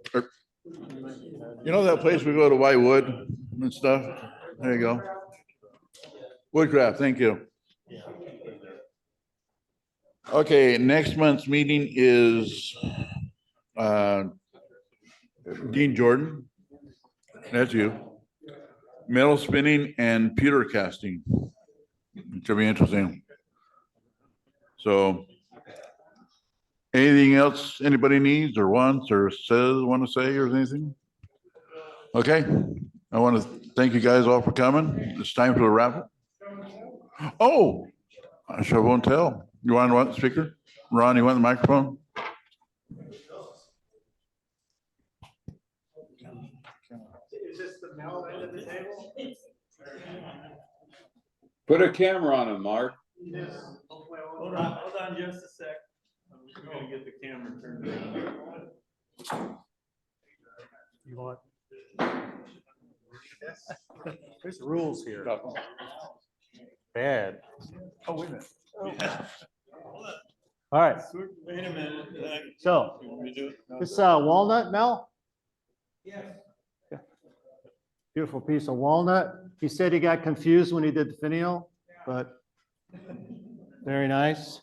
Speaker 1: You know that place we go to buy wood and stuff? There you go. Woodcraft, thank you. Okay, next month's meeting is Dean Jordan. That's you. Metal spinning and pewter casting. It should be interesting. So anything else anybody needs or wants or want to say or anything? Okay, I want to thank you guys all for coming. It's time for the raffle. Oh, I sure won't tell. You want the speaker? Ron, you want the microphone?
Speaker 2: Is this the Mel end of the table?
Speaker 7: Put a camera on him, Mark.
Speaker 4: Hold on just a sec. We're gonna get the camera turned around.
Speaker 2: You want? There's rules here. Bad.
Speaker 4: Oh, wait a minute.
Speaker 2: All right,
Speaker 4: Wait a minute.
Speaker 2: so
Speaker 4: You want me to do it? No.
Speaker 2: this walnut, Mel? Yes. Beautiful piece of walnut. He said he got confused when he did the finial, but very nice.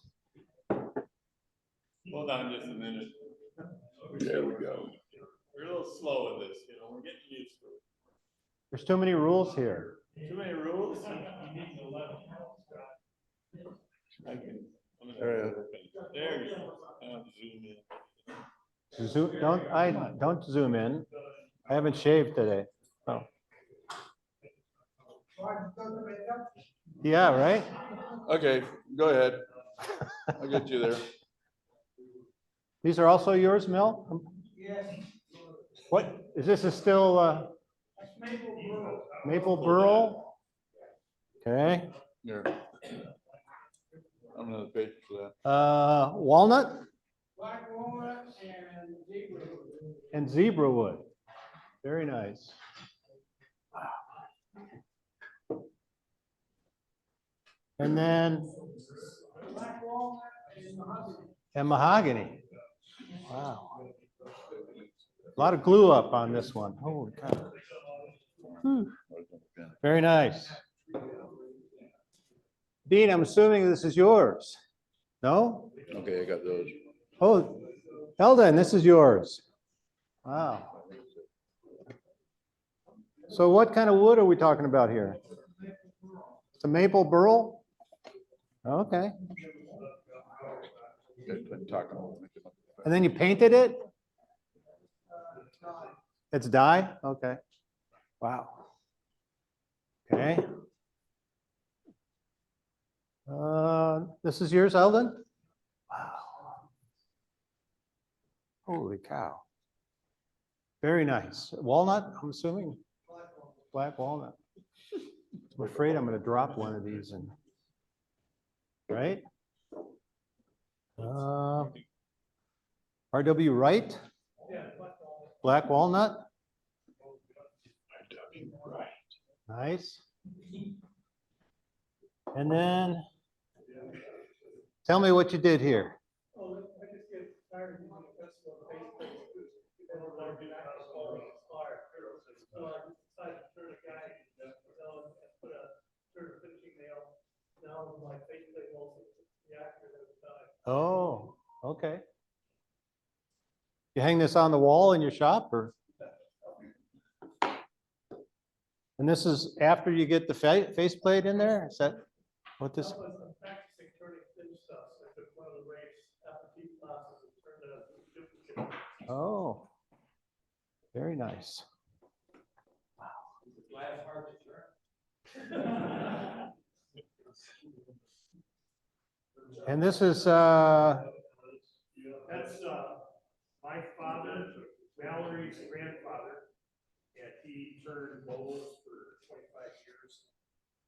Speaker 4: Hold on just a minute.
Speaker 7: There we go.
Speaker 4: We're a little slow with this, we're getting used to it.
Speaker 2: There's too many rules here.
Speaker 4: Too many rules? I can. There you go. Zoom in.
Speaker 2: Don't zoom in. I haven't shaved today. Oh. Yeah, right?
Speaker 1: Okay, go ahead. I'll get you there.
Speaker 2: These are also yours, Mel? Yes. What, is this still maple burl? Okay.
Speaker 1: Here. I'm gonna pay for that.
Speaker 2: Walnut
Speaker 5: Black walnut and zebra.
Speaker 2: and zebra wood. Very nice. And then
Speaker 5: Black walnut and mahogany.
Speaker 2: and mahogany. Wow. A lot of glue up on this one. Holy cow. Whew. Very nice. Dean, I'm assuming this is yours. No?
Speaker 1: Okay, I got those.
Speaker 2: Oh, Eldon, this is yours. Wow. So what kind of wood are we talking about here? It's a maple burl? Okay. And then you painted it? It's dye? Okay. Wow. Okay. This is yours, Eldon? Wow. Holy cow. Very nice. Walnut, I'm assuming? Black walnut. I'm afraid I'm going to drop one of these and, right? RW Wright? Black walnut? Nice. And then tell me what you did here. Oh, okay. You hang this on the wall in your shop or? And this is after you get the faceplate in there? Is that what this? Oh, very nice. Wow. And this is
Speaker 5: That's my father, Valerie's grandfather, and he turned bowls for 25 years,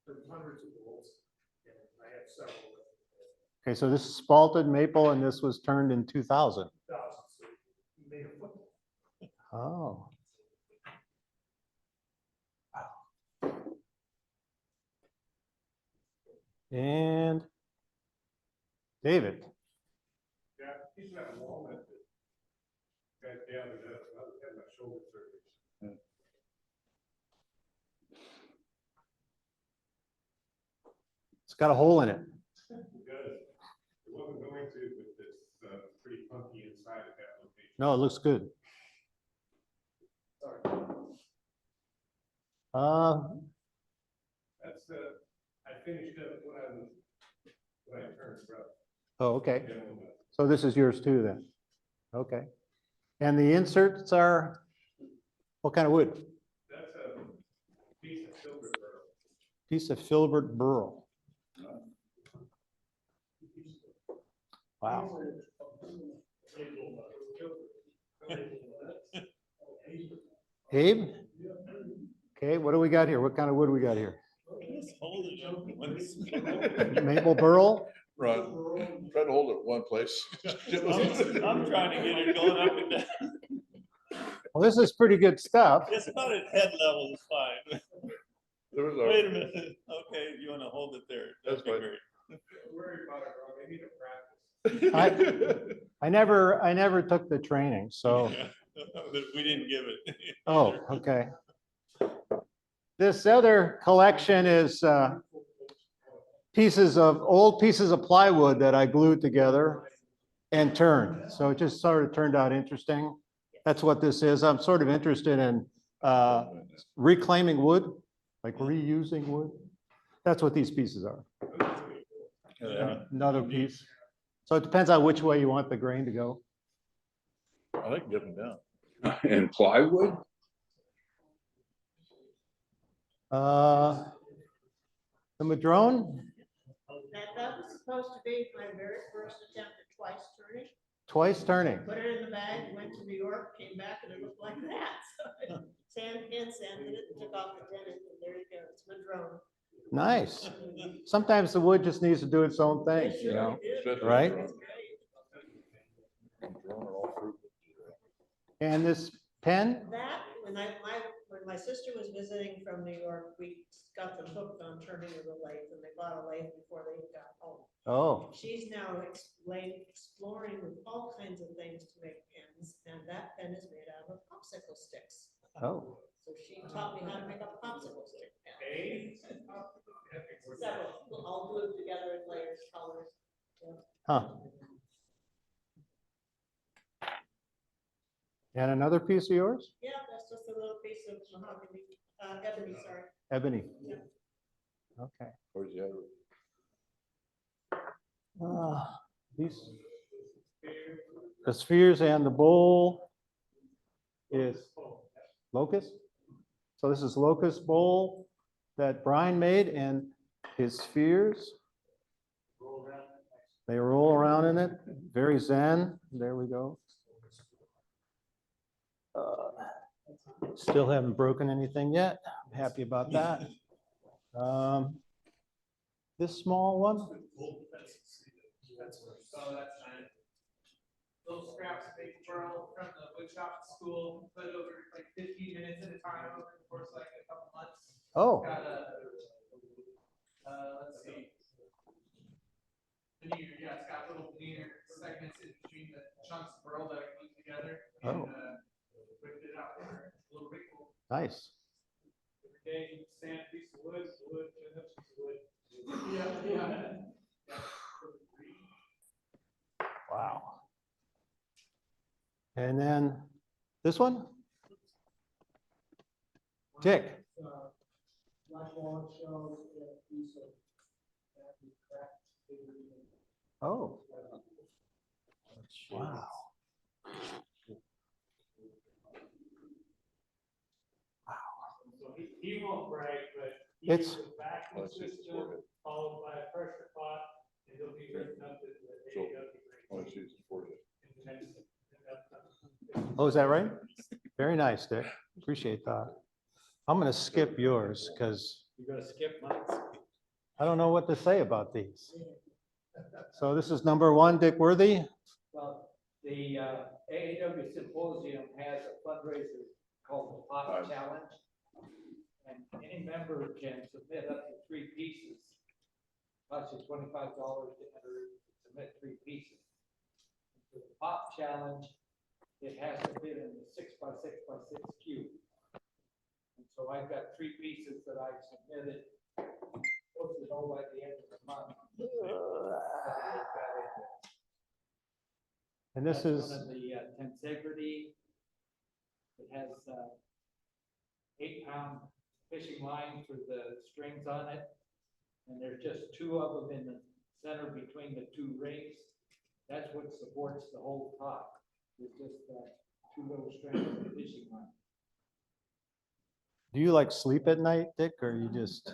Speaker 5: turned hundreds of bowls, and I have several.
Speaker 2: okay, so this is spalted maple and this was turned in 2000.
Speaker 5: So he made a foot.
Speaker 2: Oh, And David.
Speaker 5: Yeah, he's that walnut that got gathered up. I was having my shoulder surgery.
Speaker 2: It's got a hole in it.
Speaker 5: Because it wasn't going to, but it's pretty funky inside at that location.
Speaker 2: No, it looks good.
Speaker 5: That's I finished up when I turned pro.
Speaker 2: Oh, okay. So this is yours too then? Okay. And the inserts are, what kind of wood?
Speaker 5: That's a piece of silver pearl.
Speaker 2: Piece of filbert burl. Wow. Abe? Okay, what do we got here? What kind of wood we got here? Maple burl?
Speaker 1: Rod, try to hold it one place.
Speaker 10: I'm trying to get it going up and down.
Speaker 2: Well, this is pretty good stuff.
Speaker 10: Just about at head level is fine.
Speaker 1: There was
Speaker 10: Wait a minute. Okay, you want to hold it there?
Speaker 1: That's
Speaker 10: That'd be
Speaker 1: fine.
Speaker 10: great.
Speaker 5: Don't worry about it, Ron. They need to practice.
Speaker 2: I never took the training, so,
Speaker 10: We didn't give it.
Speaker 2: oh, okay. This other collection is old pieces of plywood that I glued together and turned. So it just sort of turned out interesting. That's what this is. I'm sort of interested in reclaiming wood, like reusing wood. That's what these pieces are. Another piece. So it depends on which way you want the grain to go.
Speaker 1: I like dipping down.
Speaker 7: And plywood?
Speaker 2: The madrone,
Speaker 9: That was supposed to be my very first attempt at twice turning.
Speaker 2: twice turning.
Speaker 9: Put it in the bag, went to New York, came back and it looked like that. So hand sanded it, and took off the tenon, and there you go, it's madrone.
Speaker 2: Nice. Sometimes the wood just needs to do its own thing, you know, right? And this pen,
Speaker 9: That, when my sister was visiting from New York, we got them hooked on turning of the lathe, and they bought a lathe before they got home.
Speaker 2: oh,
Speaker 9: She's now exploring with all kinds of things to make pens, and that pen is made out of popsicle sticks.
Speaker 2: oh,
Speaker 9: So she taught me how to make a popsicle stick pen. Several, all glued together in layers, colors.
Speaker 2: huh. And another piece of yours?
Speaker 9: Yeah, that's just a little piece of mahogany, ebony, sorry.
Speaker 2: Ebony.
Speaker 9: Yeah.
Speaker 2: Okay.
Speaker 1: Where's the other?
Speaker 2: These, the spheres and the bowl is locust. So this is locust bowl that Brian made, and his spheres. They roll around in it, very zen. There we go. Still haven't broken anything yet. I'm happy about that. This small one.
Speaker 6: Little scraps of paper pearl from the wood shop at school, put over like 15 minutes at a time over the course of like a couple months.
Speaker 2: Oh,
Speaker 6: Got a, let's see. Veneer, yeah, it's got little veneer segments in between the chunks of pearl that I glued together and whipped it out there. A little bit cool.
Speaker 2: nice.
Speaker 5: Every day you sand a piece of wood, another piece of wood.
Speaker 6: Yeah.
Speaker 2: Wow. And then this one? Dick. Oh. Wow.
Speaker 5: So he won't break, but he
Speaker 2: It's-
Speaker 5: uses a vacuum
Speaker 1: Let's see if it's
Speaker 5: system
Speaker 1: working.
Speaker 5: followed by a pressure pot, and he'll be written up at the
Speaker 1: Oh, I see, it's 40.
Speaker 2: Oh, is that right? Very nice, Dick. Appreciate that. I'm gonna skip yours because
Speaker 10: You're gonna skip mine?
Speaker 2: I don't know what to say about these. So this is number one, Dick Worthy.
Speaker 6: Well, the AAW Symposium has a fundraiser called the Pot Challenge. And any member can submit up to 3 pieces.
Speaker 11: costs you $25 to enter, submit 3 pieces. For the pop challenge, it has to fit in the 6x6x6 cube. And so I've got 3 pieces that I've submitted. Supposed to know by the end of the month.
Speaker 2: And this
Speaker 11: That's
Speaker 2: is,
Speaker 11: one of the tensegrity. It has 8-pound fishing line for the strings on it. And there's just 2 of them in the center between the 2 rings. That's what supports the whole top. It's just 2 little strands of fishing line.
Speaker 2: do you like sleep at night, Dick, or you just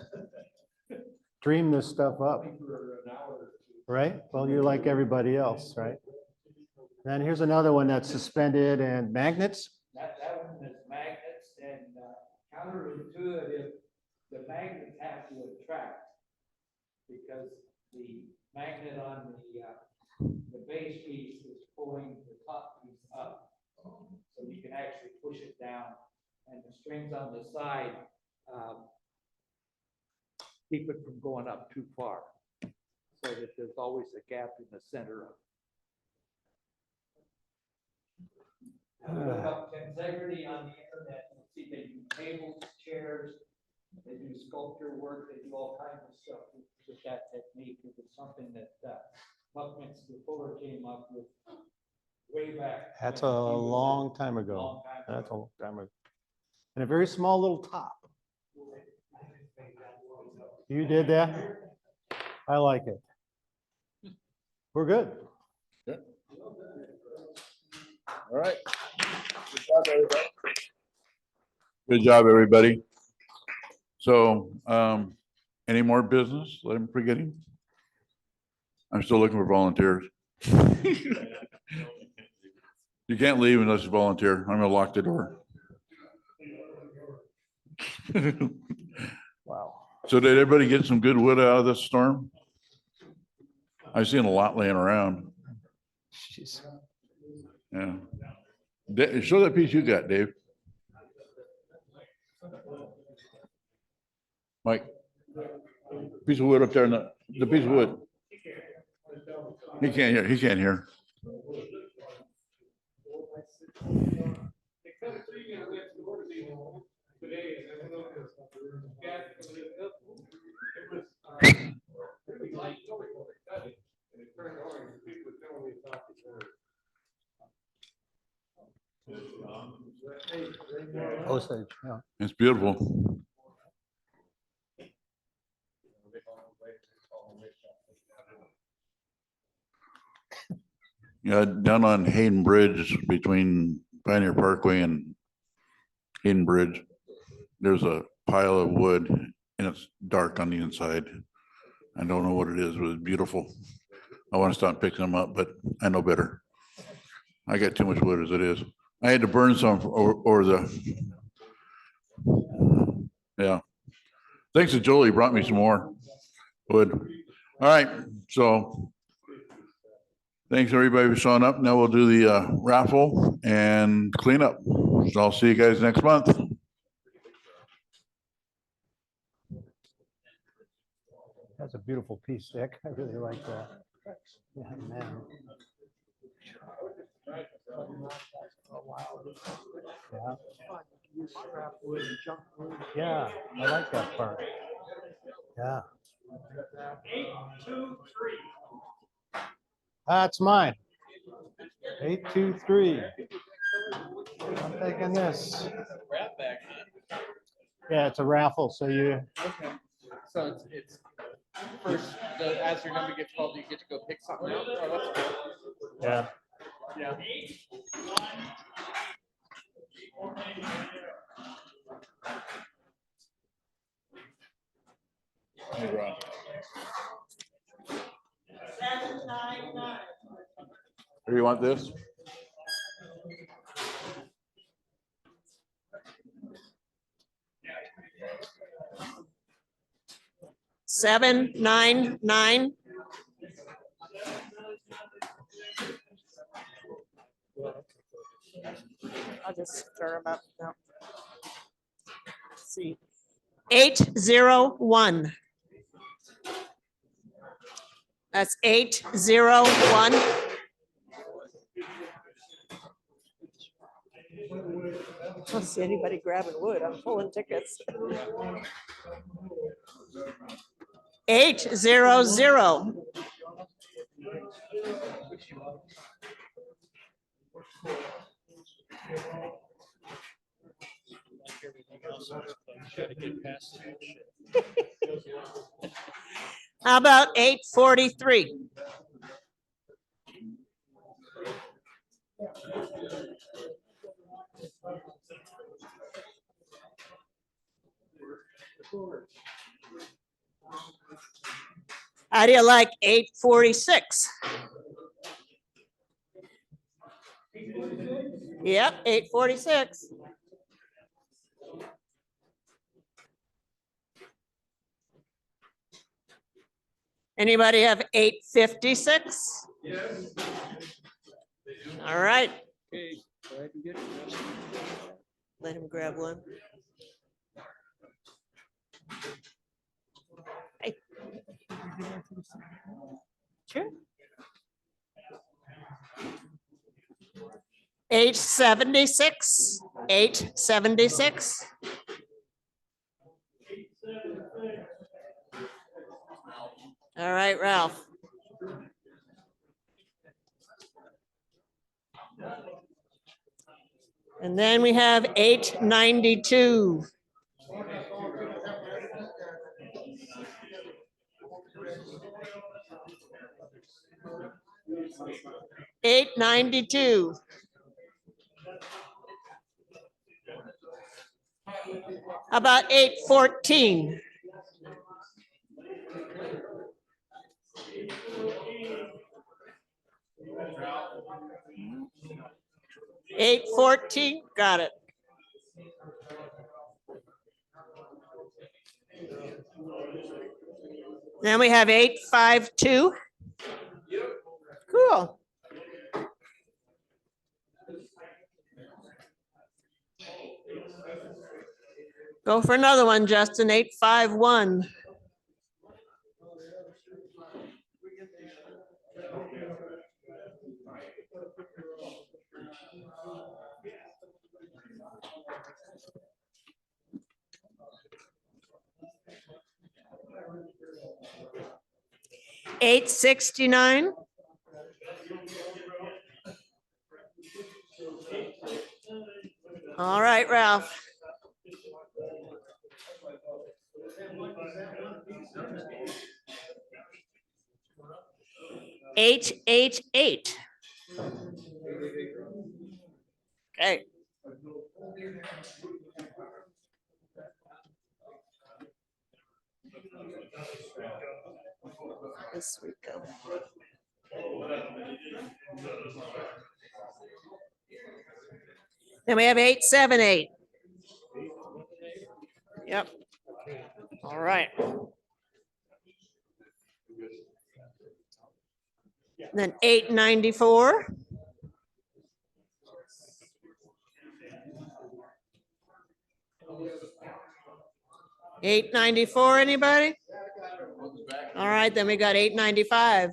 Speaker 2: dream this stuff up?
Speaker 11: For an hour or 2.
Speaker 2: Right? Well, you're like everybody else, right? And here's another one that's suspended and magnets.
Speaker 11: That one is magnets, and counterintuitive, the magnets have to attract because the magnet on the base piece is pulling the top piece up. So you can actually push it down, and the strings on the side keep it from going up too far, so that there's always a gap in the center of it. Look up Tensegrity on the internet and see they do tables, chairs, they do sculpture work, they do all kinds of stuff with that technique. It was something that Buckminster Fuller came up with way back.
Speaker 2: That's a
Speaker 11: when he was
Speaker 2: long time
Speaker 11: a
Speaker 2: ago.
Speaker 11: long time
Speaker 2: That's a
Speaker 11: ago.
Speaker 2: long time ago. And a very small little top. You did that? I like it. We're good.
Speaker 1: All right. Good job, everybody. So, any more business that I'm forgetting? I'm still looking for volunteers. You can't leave unless you volunteer. I'm gonna lock the door.
Speaker 2: Wow.
Speaker 1: So did everybody get some good wood out of this storm? I've seen a lot laying around.
Speaker 2: Jeez.
Speaker 1: Yeah. Show that piece you got, Dave. Mike. Piece of wood up there, the piece of wood. He can't hear, he can't hear.
Speaker 2: Osage, yeah.
Speaker 1: It's beautiful. Yeah, down on Hayden Bridge between Pioneer Parkway and Hayden Bridge, there's a pile of wood and it's dark on the inside. I don't know what it is, but it's beautiful. I want to stop picking them up, but I know better. I got too much wood as it is. I had to burn some or the, yeah. Thanks to Jolie, brought me some more wood. All right, so thanks everybody for showing up. Now we'll do the raffle and cleanup. So I'll see you guys next month.
Speaker 2: That's a beautiful piece, Dick. I really like that. Yeah, man. Yeah, I like that part. Yeah.
Speaker 5: 823.
Speaker 2: That's mine. 823. I'm taking this. Yeah, it's a raffle, so you.
Speaker 6: Okay. So it's first, as your number gets called, you get to go pick something out. Oh, that's cool.
Speaker 2: Yeah.
Speaker 6: Yeah.
Speaker 1: Hey, Ron.
Speaker 9: 799.
Speaker 1: Here, you want this?
Speaker 9: Seven, nine, nine. I'll just stir them up now. Let's see. 801. That's 801. I don't see anybody grabbing wood. I'm pulling tickets. 800. How about 843? How do you like 846? Yep, 846. Anybody have 856?
Speaker 10: Yes.
Speaker 9: All right. Let him grab one. Hey. Sure. 876. 876. All right, Ralph. And then we have 892. $892. How about 814? $814, got it. Then we have 852. Cool. Go for another one, Justin. 851. $869. All right, Ralph. $888. Okay. This we go. Then we have 878. Yep. All right. Then 894. $894, anybody? All right, then we got 895.